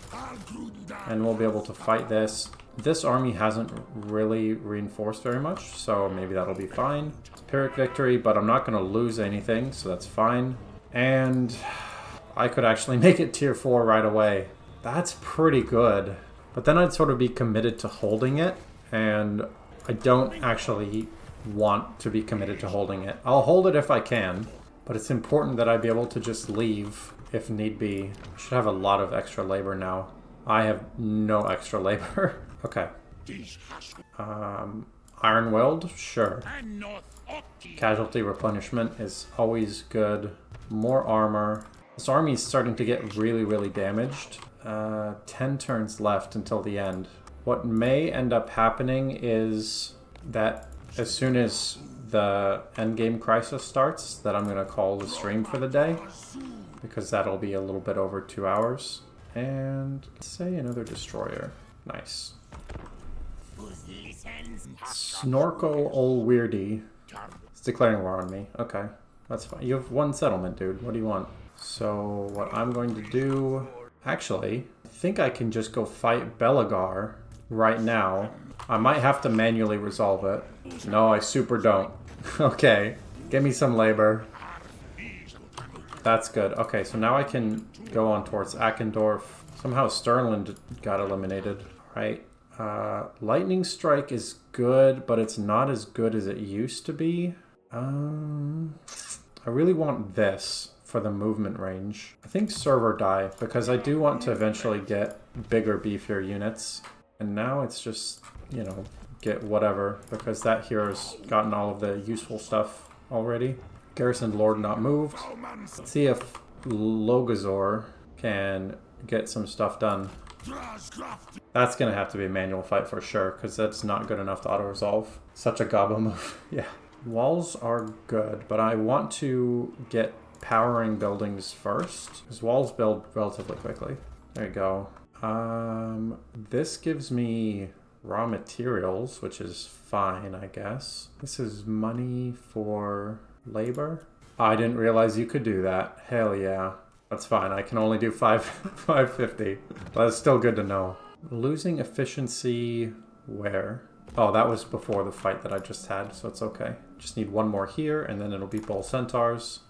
and we'll be able to fight this. This army hasn't really reinforced very much, so maybe that'll be fine. Pyrrhic victory, but I'm not going to lose anything, so that's fine. And I could actually make it tier 4 right away. That's pretty good. But then I'd sort of be committed to holding it, and I don't actually want to be committed to holding it. I'll hold it if I can, but it's important that I be able to just leave if need be. I should have a lot of extra labor now. I have no extra labor. Okay. Iron Weld? Sure. Casualty replenishment is always good. More armor. This army is starting to get really, really damaged. 10 turns left until the end. What may end up happening is that as soon as the endgame crisis starts, that I'm going to call the stream for the day, because that'll be a little bit over 2 hours. And say another destroyer. Nice. Snorkel Ol Weirdy. It's declaring war on me. Okay, that's fine. You have 1 settlement, dude. What do you want? So what I'm going to do... actually, I think I can just go fight Belagar right now. I might have to manually resolve it. No, I super don't. Okay, give me some labor. That's good. Okay, so now I can go on towards Ackendorf. Somehow Stirland got eliminated. Right. Lightning Strike is good, but it's not as good as it used to be. I really want this for the movement range. I think Server Die, because I do want to eventually get bigger, beefier units. And now it's just, you know, get whatever, because that hero's gotten all of the useful stuff already. Garrison Lord not moved. Let's see if Logazor can get some stuff done. That's going to have to be a manual fight for sure, because that's not good enough to auto-resolve. Such a gobbo move. Yeah. Walls are good, but I want to get powering buildings first, because walls build relatively quickly. There you go. This gives me raw materials, which is fine, I guess. This is money for labor. I didn't realize you could do that. Hell yeah. That's fine. I can only do 550. But that's still good to know. Losing efficiency where? Oh, that was before the fight that I just had, so it's okay. Just need 1 more here, and then it'll be Bull Centaurs.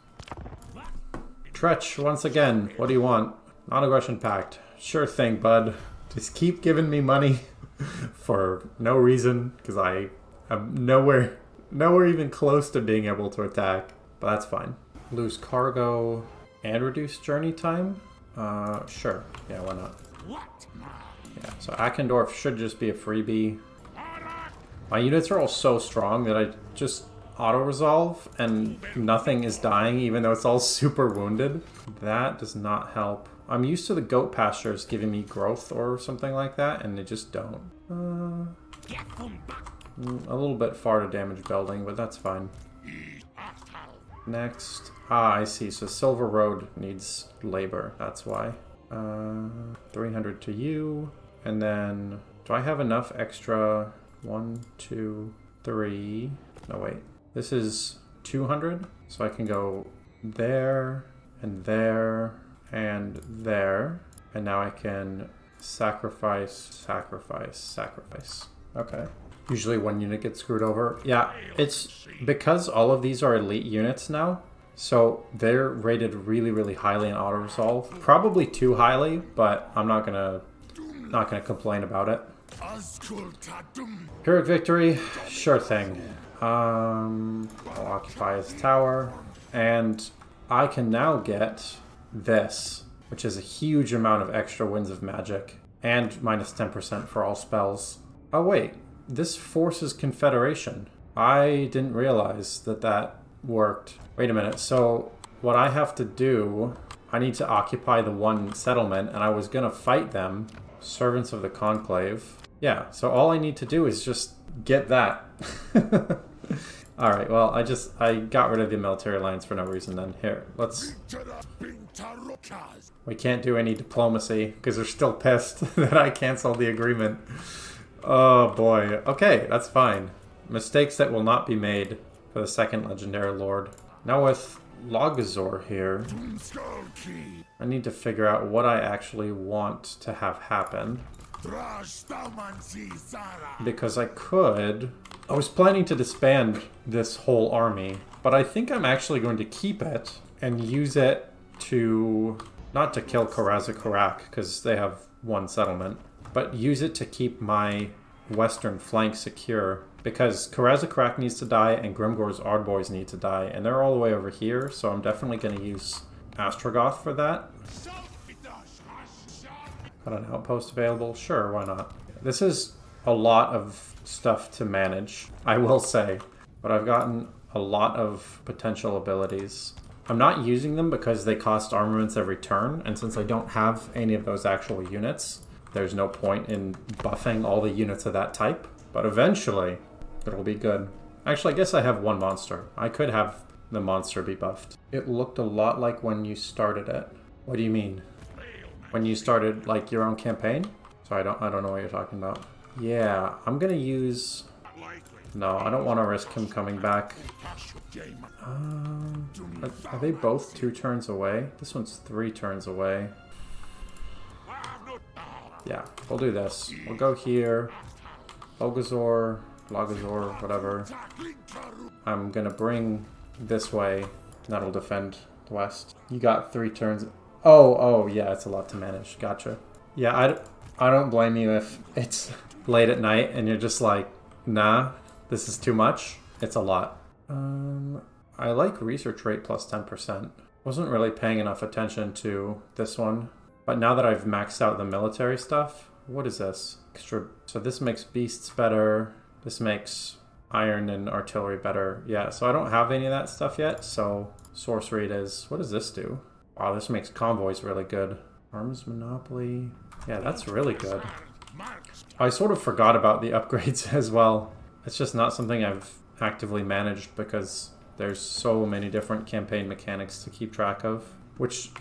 Tretch, once again. What do you want? Non-aggression pact. Sure thing, bud. Just keep giving me money for no reason, because I am nowhere even close to being able to attack. But that's fine. Lose cargo and reduce journey time? Sure. Yeah, why not? Yeah, so Ackendorf should just be a freebie. My units are all so strong that I just auto-resolve and nothing is dying, even though it's all super wounded. That does not help. I'm used to the goat pastures giving me growth or something like that, and they just don't. A little bit far to damage building, but that's fine. Next. Ah, I see. So Silver Road needs labor. That's why. 300 to you. And then, do I have enough extra? 1, 2, 3. No, wait. This is 200. So I can go there, and there, and there. And now I can sacrifice. Okay. Usually one unit gets screwed over. Yeah, it's because all of these are elite units now. So they're rated really, really highly in auto-resolve. Probably too highly, but I'm not gonna complain about it. Pyrrhic victory, sure thing. I'll occupy his tower. And I can now get this, which is a huge amount of extra winds of magic, and minus 10% for all spells. Oh wait, this forces Confederation. I didn't realize that that worked. Wait a minute, so what I have to do, I need to occupy the one settlement, and I was gonna fight them. Servants of the Conclave. Yeah, so all I need to do is just get that. Alright, well, I got rid of the military alliance for no reason then. Here, let's... We can't do any diplomacy, because they're still pissed that I canceled the agreement. Oh boy. Okay, that's fine. Mistakes that will not be made for the second Legendary Lord. Now with Logazor here, I need to figure out what I actually want to have happen. Because I was planning to disband this whole army, but I think I'm actually going to keep it and use it to, not to kill Karaz-Karak, because they have one settlement, but use it to keep my western flank secure, because Karaz-Karak needs to die and Grimgor's Ardboys need to die, and they're all the way over here, so I'm definitely going to use Astragoth for that. Got an outpost available? Sure, why not? This is a lot of stuff to manage, I will say, but I've gotten a lot of potential abilities. I'm not using them because they cost armaments every turn, and since I don't have any of those actual units, there's no point in buffing all the units of that type, but eventually it'll be good. Actually, I guess I have one monster. I could have the monster be buffed. It looked a lot like when you started it. What do you mean? When you started, like, your own campaign? So I don't know what you're talking about. Yeah, I'm gonna use... No, I don't want to risk him coming back. Are they both 2 turns away? This one's 3 turns away. Yeah, we'll do this. We'll go here. Logazor, whatever. I'm gonna bring this way. That'll defend the west. You got 3 turns. Oh, yeah, it's a lot to manage. Gotcha. Yeah, I don't blame you if it's late at night and you're just like, nah, this is too much. It's a lot. I like research rate plus 10%. Wasn't really paying enough attention to this one. But now that I've maxed out the military stuff, what is this? Extra. So this makes beasts better. This makes iron and artillery better. Yeah, so I don't have any of that stuff yet. So sorcery it is. What does this do? Wow, this makes convoys really good. Arms monopoly. Yeah, that's really good. I sort of forgot about the upgrades as well. It's just not something I've actively managed because there's so many different campaign mechanics to keep track of. Which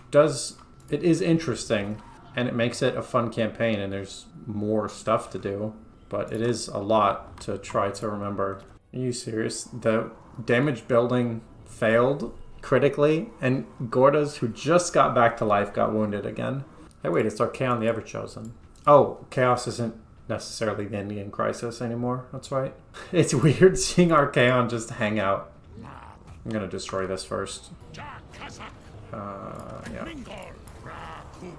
it is interesting and it makes it a fun campaign and there's more stuff to do. But it is a lot to try to remember. Are you serious? The damage building failed critically, and Gordas, who just got back to life, got wounded again. Hey, wait, it's Archaon the Everchosen. Oh, Chaos isn't necessarily the Indian Crisis anymore. That's right. It's weird seeing Archaon just hang out. I'm gonna destroy this first. Yeah. You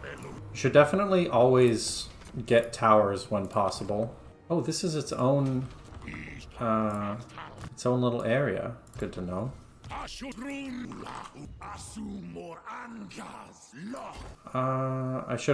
should definitely always get towers when possible. Oh, this is its own little area. Good to know. I should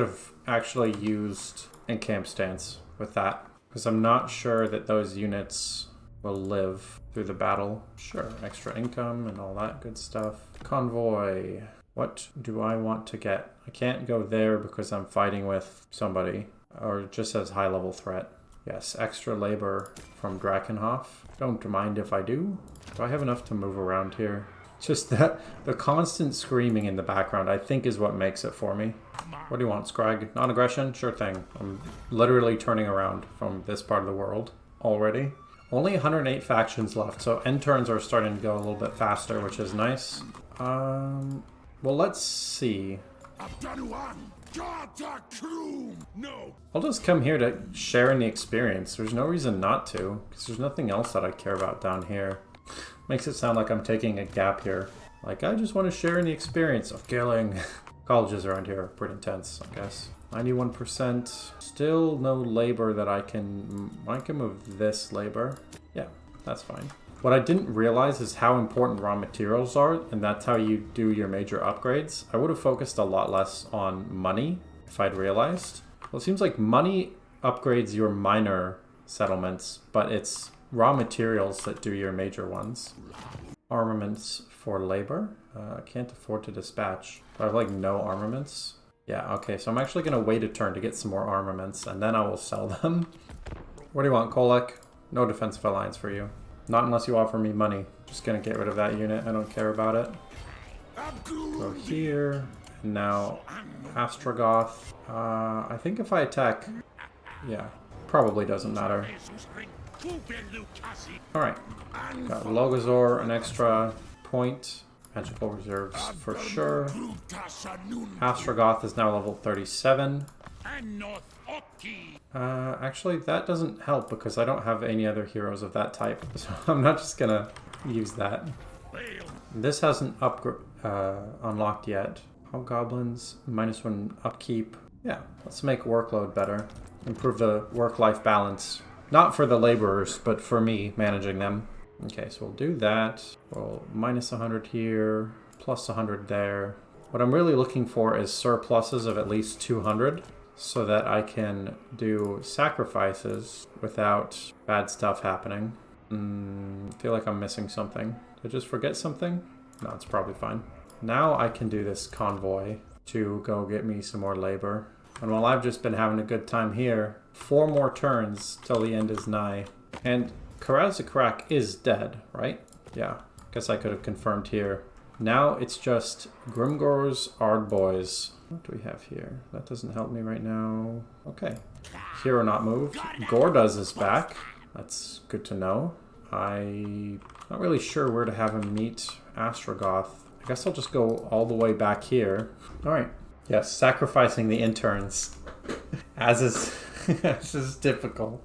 have actually used encamp stance with that, because I'm not sure that those units will live through the battle. Sure, extra income and all that good stuff. Convoy. What do I want to get? I can't go there because I'm fighting with somebody, or it just says high level threat. Yes, extra labor from Drakenhof. Don't mind if I do. Do I have enough to move around here? Just that the constant screaming in the background, I think, is what makes it for me. What do you want, Scrag? Non-aggression? Sure thing. I'm literally turning around from this part of the world already. Only 108 factions left, so end turns are starting to go a little bit faster, which is nice. Well, let's see. I'll just come here to share in the experience. There's no reason not to, because there's nothing else that I care about down here. Makes it sound like I'm taking a gap here. Like, I just want to share in the experience of killing. Colleges around here are pretty intense, I guess. 91%. Still no labor that I can move this labor. Yeah, that's fine. What I didn't realize is how important raw materials are, and that's how you do your major upgrades. I would have focused a lot less on money if I'd realized. Well, it seems like money upgrades your minor settlements, but it's raw materials that do your major ones. Armaments for labor. I can't afford to dispatch. I have like no armaments. Yeah, okay, so I'm actually going to wait a turn to get some more armaments, and then I will sell them. What do you want, Kolek? No defensive alliance for you. Not unless you offer me money. Just going to get rid of that unit. I don't care about it. Go here. And now, Astragoth. I think if I attack... Yeah, probably doesn't matter. Alright. Got Logazor, an extra point. Magical reserves for sure. Astragoth is now level 37. Actually, that doesn't help because I don't have any other heroes of that type. So I'm not just gonna use that. This hasn't unlocked yet. Hobgoblins, -1 upkeep. Yeah, let's make workload better. Improve the work-life balance. Not for the laborers, but for me managing them. Okay, so we'll do that. We'll -100 here, +100 there. What I'm really looking for is surpluses of at least 200 so that I can do sacrifices without bad stuff happening. I feel like I'm missing something. Did I just forget something? No, it's probably fine. Now I can do this convoy to go get me some more labor. And while I've just been having a good time here, 4 more turns till the end is nigh. And Karazakrak is dead, right? Yeah, guess I could have confirmed here. Now it's just Grimgor's Ardboys. What do we have here? That doesn't help me right now. Okay. Hero not moved. Gordoz is back. That's good to know. I'm not really sure where to have him meet Astragoth. I guess I'll just go all the way back here. Alright. Yes, sacrificing the interns. as is typical.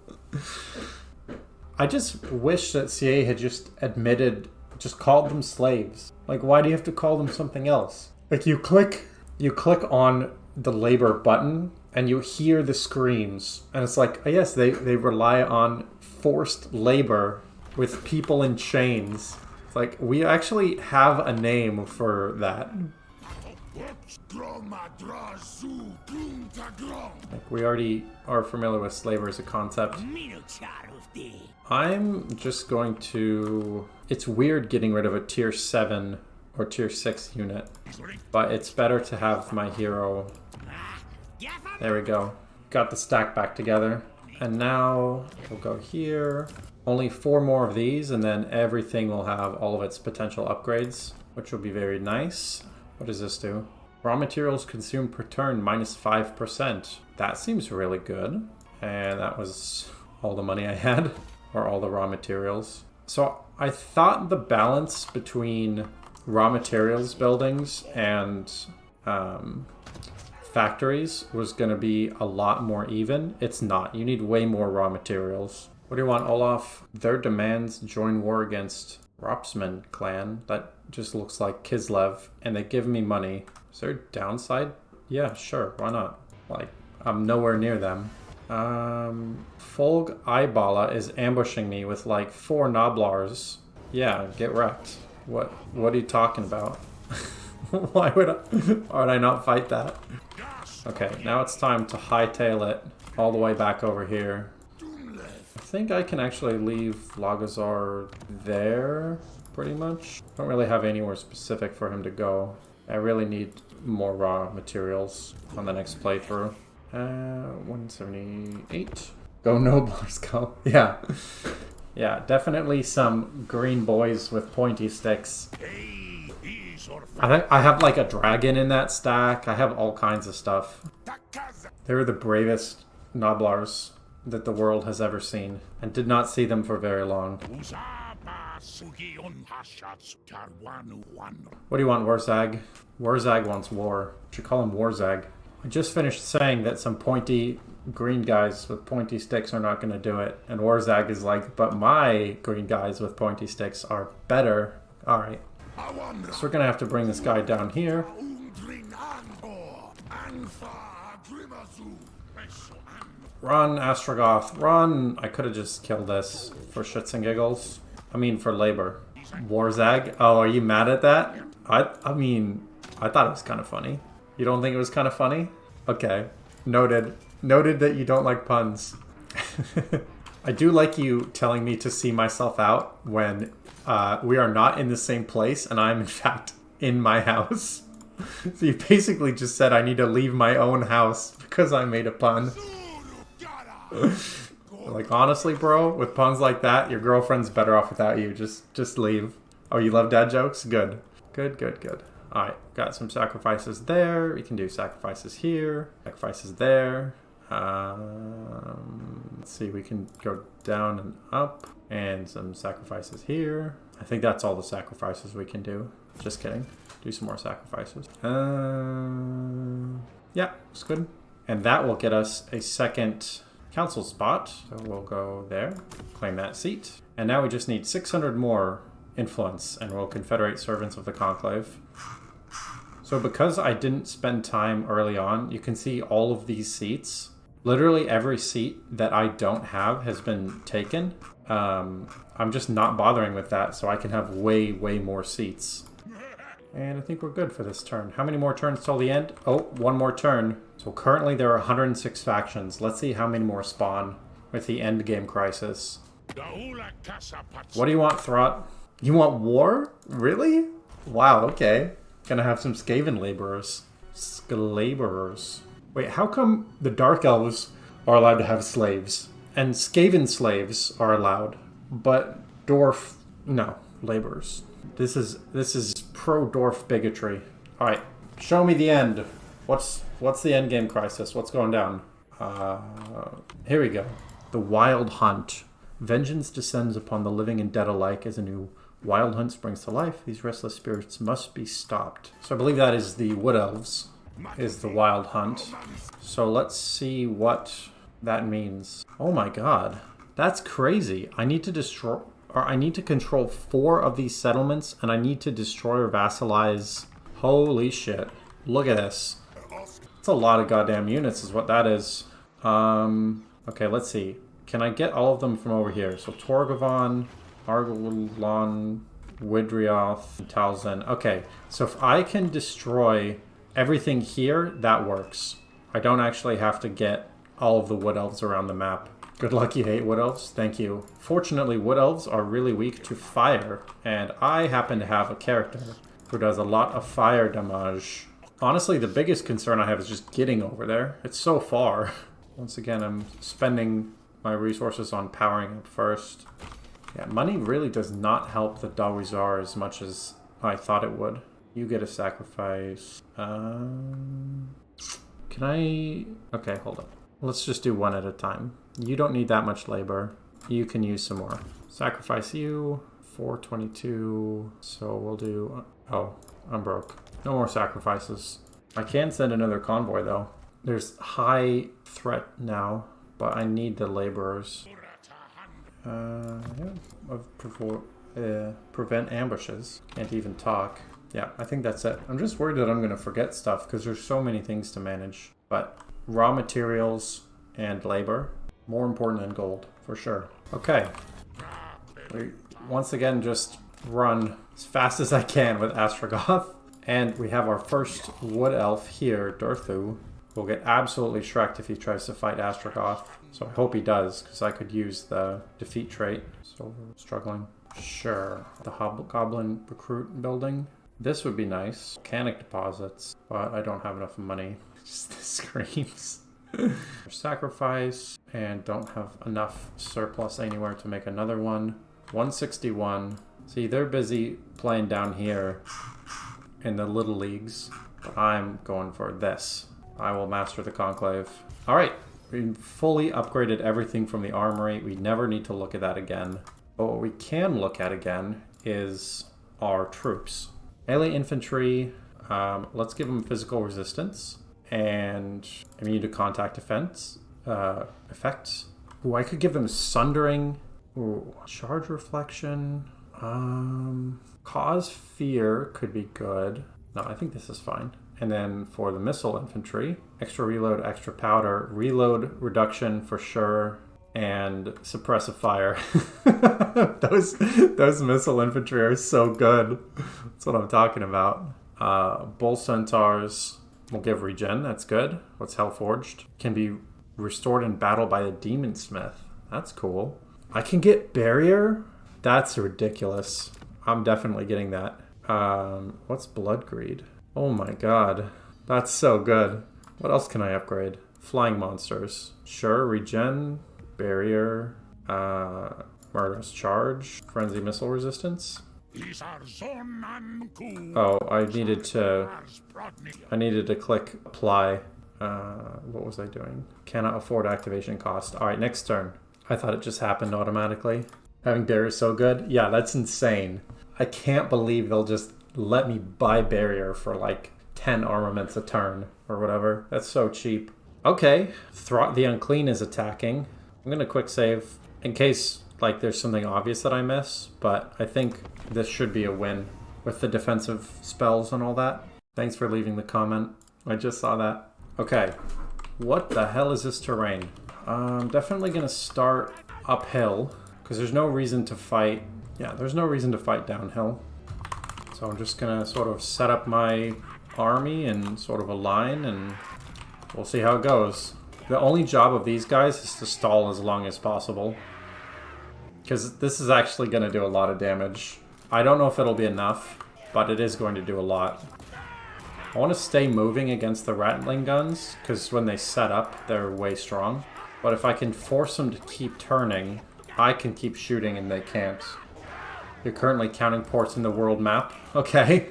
I just wish that CA had just called them slaves. Like, why do you have to call them something else? Like, you click on the labor button and you hear the screams. And it's like, oh yes, they rely on forced labor with people in chains. It's like, we actually have a name for that. Like, we already are familiar with slavery as a concept. I'm just going to... It's weird getting rid of a tier 7 or tier 6 unit, but it's better to have my hero... There we go. Got the stack back together. And now we'll go here. Only 4 more of these, and then everything will have all of its potential upgrades, which will be very nice. What does this do? Raw materials consumed per turn -5%. That seems really good. And that was all the money I had, or all the raw materials. So I thought the balance between raw materials buildings and factories was going to be a lot more even. It's not. You need way more raw materials. What do you want, Olaf? Their demands join war against Ropsman clan. That just looks like Kislev, and they give me money. Is there a downside? Yeah, sure, why not? Like, I'm nowhere near them. Folg Aibala is ambushing me with like 4 Noblars. Yeah, get wrecked. What are you talking about? Why would I not fight that? Okay, now it's time to hightail it all the way back over here. I think I can actually leave Logazar there, pretty much. Don't really have anywhere specific for him to go. I really need more raw materials on the next playthrough. 178. Go Noblars, go. Yeah. Yeah, definitely some green boys with pointy sticks. I have like a dragon in that stack. I have all kinds of stuff. They're the bravest Noblars that the world has ever seen, and did not see them for very long. What do you want, Warzag? Warzag wants war. Should call him Warzag. I just finished saying that some pointy green guys with pointy sticks are not going to do it, and Warzag is like, but my green guys with pointy sticks are better. Alright. So we're going to have to bring this guy down here. Run, Astragoth, run! I could have just killed this for shits and giggles. I mean, for labor. Warzag? Oh, are you mad at that? I mean, I thought it was kind of funny. You don't think it was kind of funny? Okay. Noted. Noted that you don't like puns. I do like you telling me to see myself out when we are not in the same place and I'm in fact in my house. So you basically just said I need to leave my own house because I made a pun. Like, honestly, bro, with puns like that, your girlfriend's better off without you. Just leave. Oh, you love dad jokes? Good. Good, good, good. Alright, got some sacrifices there. We can do sacrifices here. Sacrifices there. Let's see, we can go down and up. And some sacrifices here. I think that's all the sacrifices we can do. Just kidding. Do some more sacrifices. Yeah, it's good. And that will get us a second council spot. So we'll go there, claim that seat. And now we just need 600 more influence and we'll confederate servants of the conclave. So because I didn't spend time early on, you can see all of these seats. Literally every seat that I don't have has been taken. I'm just not bothering with that so I can have way, way more seats. And I think we're good for this turn. How many more turns till the end? Oh, one more turn. So currently there are 106 factions. Let's see how many more spawn with the end game crisis. What do you want, Throt? You want war? Really? Wow, okay. Gonna have some Skaven laborers. Laborers. Wait, how come the Dark Elves are allowed to have slaves? And Skaven slaves are allowed, but Dwarf, no, laborers. This is pro-Dwarf bigotry. Alright, show me the end. What's the end game crisis? What's going down? Here we go. The Wild Hunt. Vengeance descends upon the living and dead alike as a new wild hunt springs to life. These restless spirits must be stopped. So I believe that is the Wood Elves, is the Wild Hunt. So let's see what that means. Oh my god. That's crazy. I need to destroy... or I need to control 4 of these settlements, and I need to destroy or vassalize. Holy shit. Look at this. It's a lot of goddamn units is what that is. Okay, let's see. Can I get all of them from over here? So Torgavon, Argolon, Widrioth, and Talzen. Okay, so if I can destroy everything here, that works. I don't actually have to get all of the Wood Elves around the map. Good luck, you hate Wood Elves. Thank you. Fortunately, Wood Elves are really weak to fire, and I happen to have a character who does a lot of fire damage. Honestly, the biggest concern I have is just getting over there. It's so far. Once again, I'm spending my resources on powering up first. Yeah, money really does not help the Dawizar as much as I thought it would. You get a sacrifice. Can I... Okay, hold on. Let's just do one at a time. You don't need that much labor. You can use some more. Sacrifice you. 422. So we'll do... Oh, I'm broke. No more sacrifices. I can send another convoy, though. There's high threat now, but I need the laborers. Prevent ambushes. Can't even talk. Yeah, I think that's it. I'm just worried that I'm going to forget stuff because there's so many things to manage. But raw materials and labor, more important than gold, for sure. Okay. We once again just run as fast as I can with Astragoth. And we have our first Wood Elf here, Durthu. Will get absolutely shreked if he tries to fight Astragoth. So I hope he does, because I could use the defeat trait. So we're struggling. Sure. The Hobgoblin Recruit building. This would be nice. Volcanic deposits. But I don't have enough money. Just the screams. Sacrifice. And don't have enough surplus anywhere to make another one. 161. See, they're busy playing down here in the little leagues. But I'm going for this. I will master the conclave. Alright. We fully upgraded everything from the armory. We never need to look at that again. But what we can look at again is our troops. Melee infantry, let's give them physical resistance and immune to contact defense effects. Ooh, I could give them sundering. Ooh, charge reflection. Cause fear could be good. No, I think this is fine. And then for the missile infantry, extra reload, extra powder, reload reduction for sure, and suppressive fire. those missile infantry are so good. That's what I'm talking about. Bull centaurs will give regen. That's good. What's Hellforged? Can be restored in battle by the demon smith. That's cool. I can get barrier. That's ridiculous. I'm definitely getting that. What's blood greed? Oh my god. That's so good. What else can I upgrade? Flying monsters. Sure, regen, barrier, murderous charge, frenzy missile resistance. Oh, I needed to click apply. What was I doing? Cannot afford activation cost. Alright, next turn. I thought it just happened automatically. Having barrier is so good. Yeah, that's insane. I can't believe they'll just let me buy barrier for like 10 armaments a turn or whatever. That's so cheap. Okay, Throt the Unclean is attacking. I'm gonna quick save in case like there's something obvious that I miss, but I think this should be a win with the defensive spells and all that. Thanks for leaving the comment. I just saw that. Okay, what the hell is this terrain? I'm definitely gonna start uphill because there's no reason to fight. Yeah, there's no reason to fight downhill. So I'm just gonna sort of set up my army in sort of a line and we'll see how it goes. The only job of these guys is to stall as long as possible, because this is actually going to do a lot of damage. I don't know if it'll be enough, but it is going to do a lot. I want to stay moving against the Rattling guns, because when they set up, they're way strong. But if I can force them to keep turning, I can keep shooting and they can't. You're currently counting ports in the world map. Okay.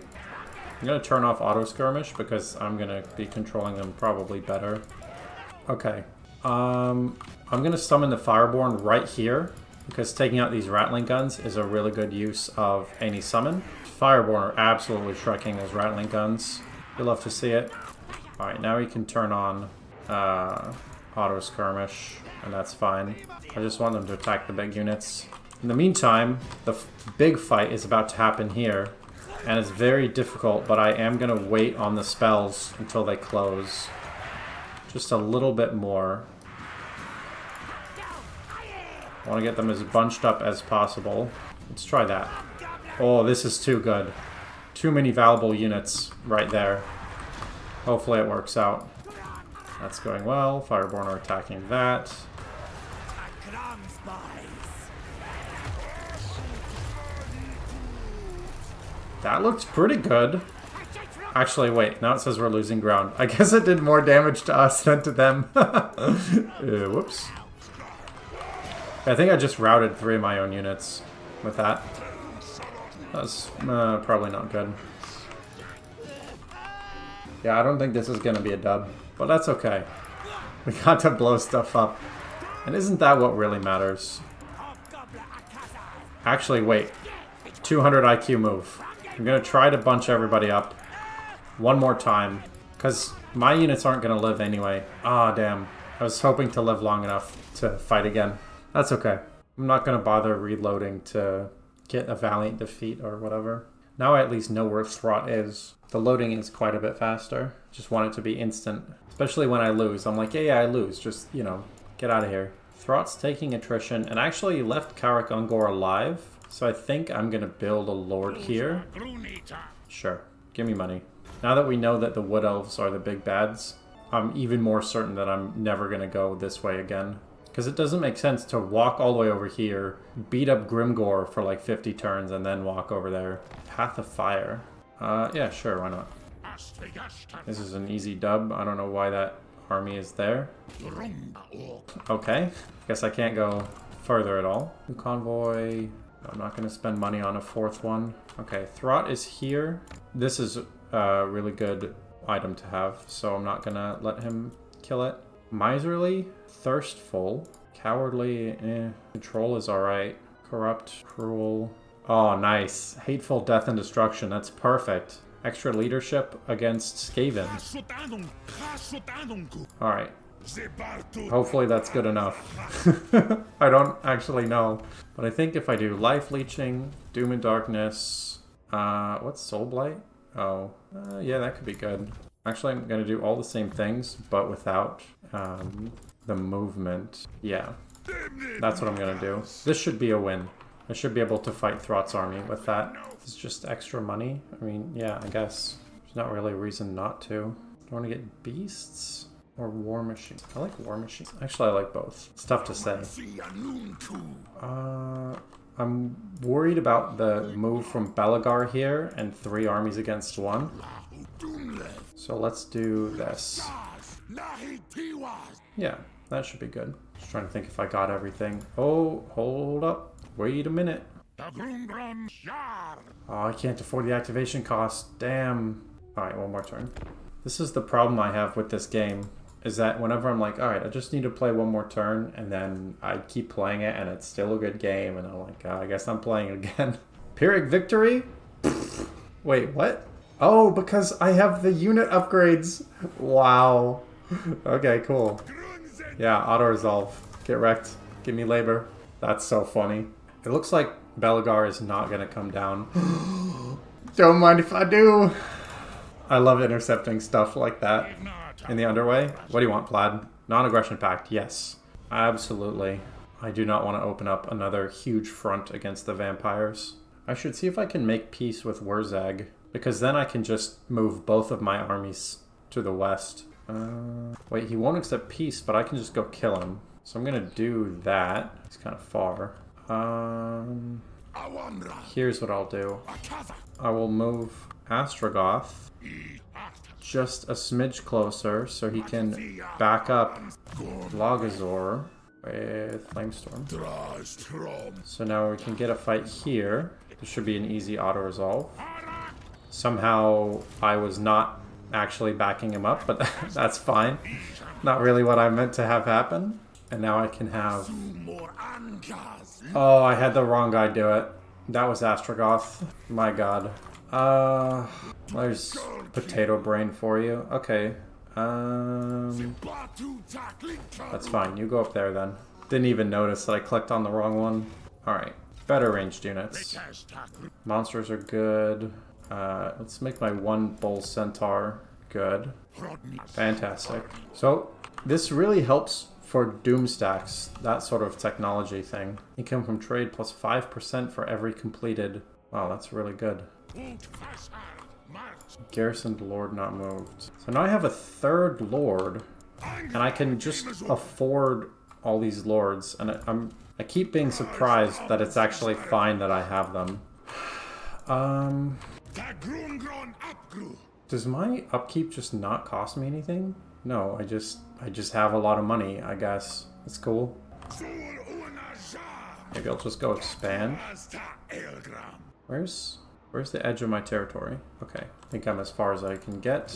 I'm going to turn off auto skirmish because I'm going to be controlling them probably better. Okay. I'm going to summon the Fireborn right here because taking out these Rattling guns is a really good use of any summon. Fireborn are absolutely shrekking those Rattling guns. You'll love to see it. Alright, now we can turn on auto skirmish, and that's fine. I just want them to attack the big units. In the meantime, the big fight is about to happen here. And it's very difficult, but I am going to wait on the spells until they close. Just a little bit more. I want to get them as bunched up as possible. Let's try that. Oh, this is too good. Too many valuable units right there. Hopefully it works out. That's going well. Fireborn are attacking that. That looks pretty good. Actually, wait. Now it says we're losing ground. I guess it did more damage to us than to them. Whoops. I think I just routed 3 of my own units with that. That's probably not good. Yeah, I don't think this is going to be a dub. But that's okay. We got to blow stuff up. And isn't that what really matters? Actually, wait. 200 IQ move. I'm going to try to bunch everybody up one more time, because my units aren't going to live anyway. Ah, damn. I was hoping to live long enough to fight again. That's okay. I'm not going to bother reloading to get a valiant defeat or whatever. Now I at least know where Throt is. The loading is quite a bit faster. Just want it to be instant. Especially when I lose. I'm like, yeah, I lose. Just, you know, get out of here. Throt's taking attrition and actually left Karak Ungor alive. So I think I'm going to build a lord here. Sure. Give me money. Now that we know that the Wood Elves are the big bads, I'm even more certain that I'm never going to go this way again. Because it doesn't make sense to walk all the way over here, beat up Grimgor for like 50 turns, and then walk over there. Path of Fire. Yeah, sure, why not? This is an easy dub. I don't know why that army is there. Okay. Guess I can't go further at all. New convoy. I'm not going to spend money on a 4th one. Okay, Throt is here. This is a really good item to have, so I'm not going to let him kill it. Miserly, Thirstful, Cowardly, Control is alright. Corrupt, Cruel. Oh, nice. Hateful, Death and Destruction. That's perfect. Extra leadership against Skaven. Alright. Hopefully that's good enough. I don't actually know. But I think if I do Life Leeching, Doom and Darkness... what's Soul Blight? Oh. Yeah, that could be good. Actually, I'm going to do all the same things, but without the movement. Yeah, that's what I'm going to do. This should be a win. I should be able to fight Thrott's army with that. It's just extra money. I mean, yeah, I guess. There's not really a reason not to. Do I want to get beasts or war machines? I like war machines. Actually, I like both. It's tough to say. I'm worried about the move from Belagar here and 3 armies against 1. So let's do this. Yeah, that should be good. Just trying to think if I got everything. Oh, hold up. Wait a minute. Oh, I can't afford the activation cost. Damn. Alright, one more turn. This is the problem I have with this game, is that whenever I'm like, alright, I just need to play one more turn, and then I keep playing it, and it's still a good game, and I'm like, oh, I guess I'm playing it again. Pyrrhic victory? Wait, what? Oh, because I have the unit upgrades. Wow. Okay, cool. Yeah, auto-resolve. Get wrecked. Give me labor. That's so funny. It looks like Belagar is not going to come down. Don't mind if I do. I love intercepting stuff like that in the underway. What do you want, Plaid? Non-aggression pact, yes. Absolutely. I do not want to open up another huge front against the vampires. I should see if I can make peace with Wurzag, because then I can just move both of my armies to the west. Wait, he won't accept peace, but I can just go kill him. So I'm going to do that. It's kind of far. Here's what I'll do. I will move Astragoth just a smidge closer so he can back up Logazor with Flamestorm. So now we can get a fight here. This should be an easy auto-resolve. Somehow I was not actually backing him up, but that's fine. Not really what I meant to have happen. And now I can have... Oh, I had the wrong guy do it. That was Astragoth. My god. There's potato brain for you. Okay. That's fine. You go up there then. Didn't even notice that I clicked on the wrong one. Alright. Better ranged units. Monsters are good. Let's make my 1 bull centaur good. Fantastic. So, this really helps for doom stacks, that sort of technology thing. Income from trade plus 5% for every completed... Wow, that's really good. Garrisoned lord not moved. So now I have a 3rd lord, and I can just afford all these lords, and I keep being surprised that it's actually fine that I have them. Does my upkeep just not cost me anything? No, I just have a lot of money, I guess. That's cool. Maybe I'll just go expand. Where's the edge of my territory? Okay, I think I'm as far as I can get.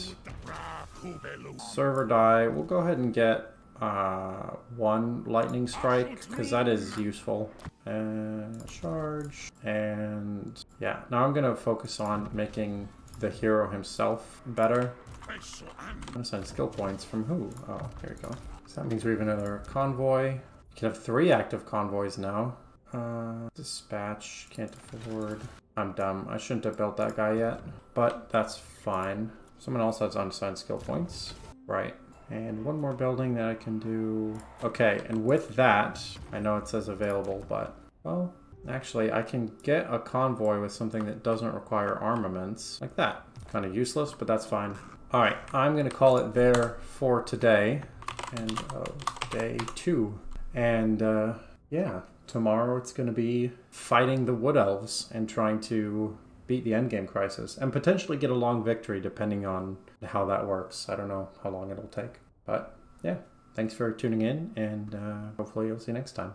Server die. We'll go ahead and get 1 lightning strike, because that is useful. And charge. And yeah, now I'm gonna focus on making the hero himself better. I'm gonna send skill points from who? Oh, here we go. So that means we have another convoy. We can have 3 active convoys now. Dispatch, can't afford. I'm dumb. I shouldn't have built that guy yet, but that's fine. Someone else has unassigned skill points. Right. And 1 more building that I can do. Okay, and with that, I know it says available, but, well, actually, I can get a convoy with something that doesn't require armaments, like that. Kind of useless, but that's fine. All right, I'm going to call it there for today, and day 2. And yeah, tomorrow it's going to be fighting the Wood Elves and trying to beat the endgame crisis, and potentially get a long victory depending on how that works. I don't know how long it'll take, but yeah, thanks for tuning in, and hopefully you'll see you next time.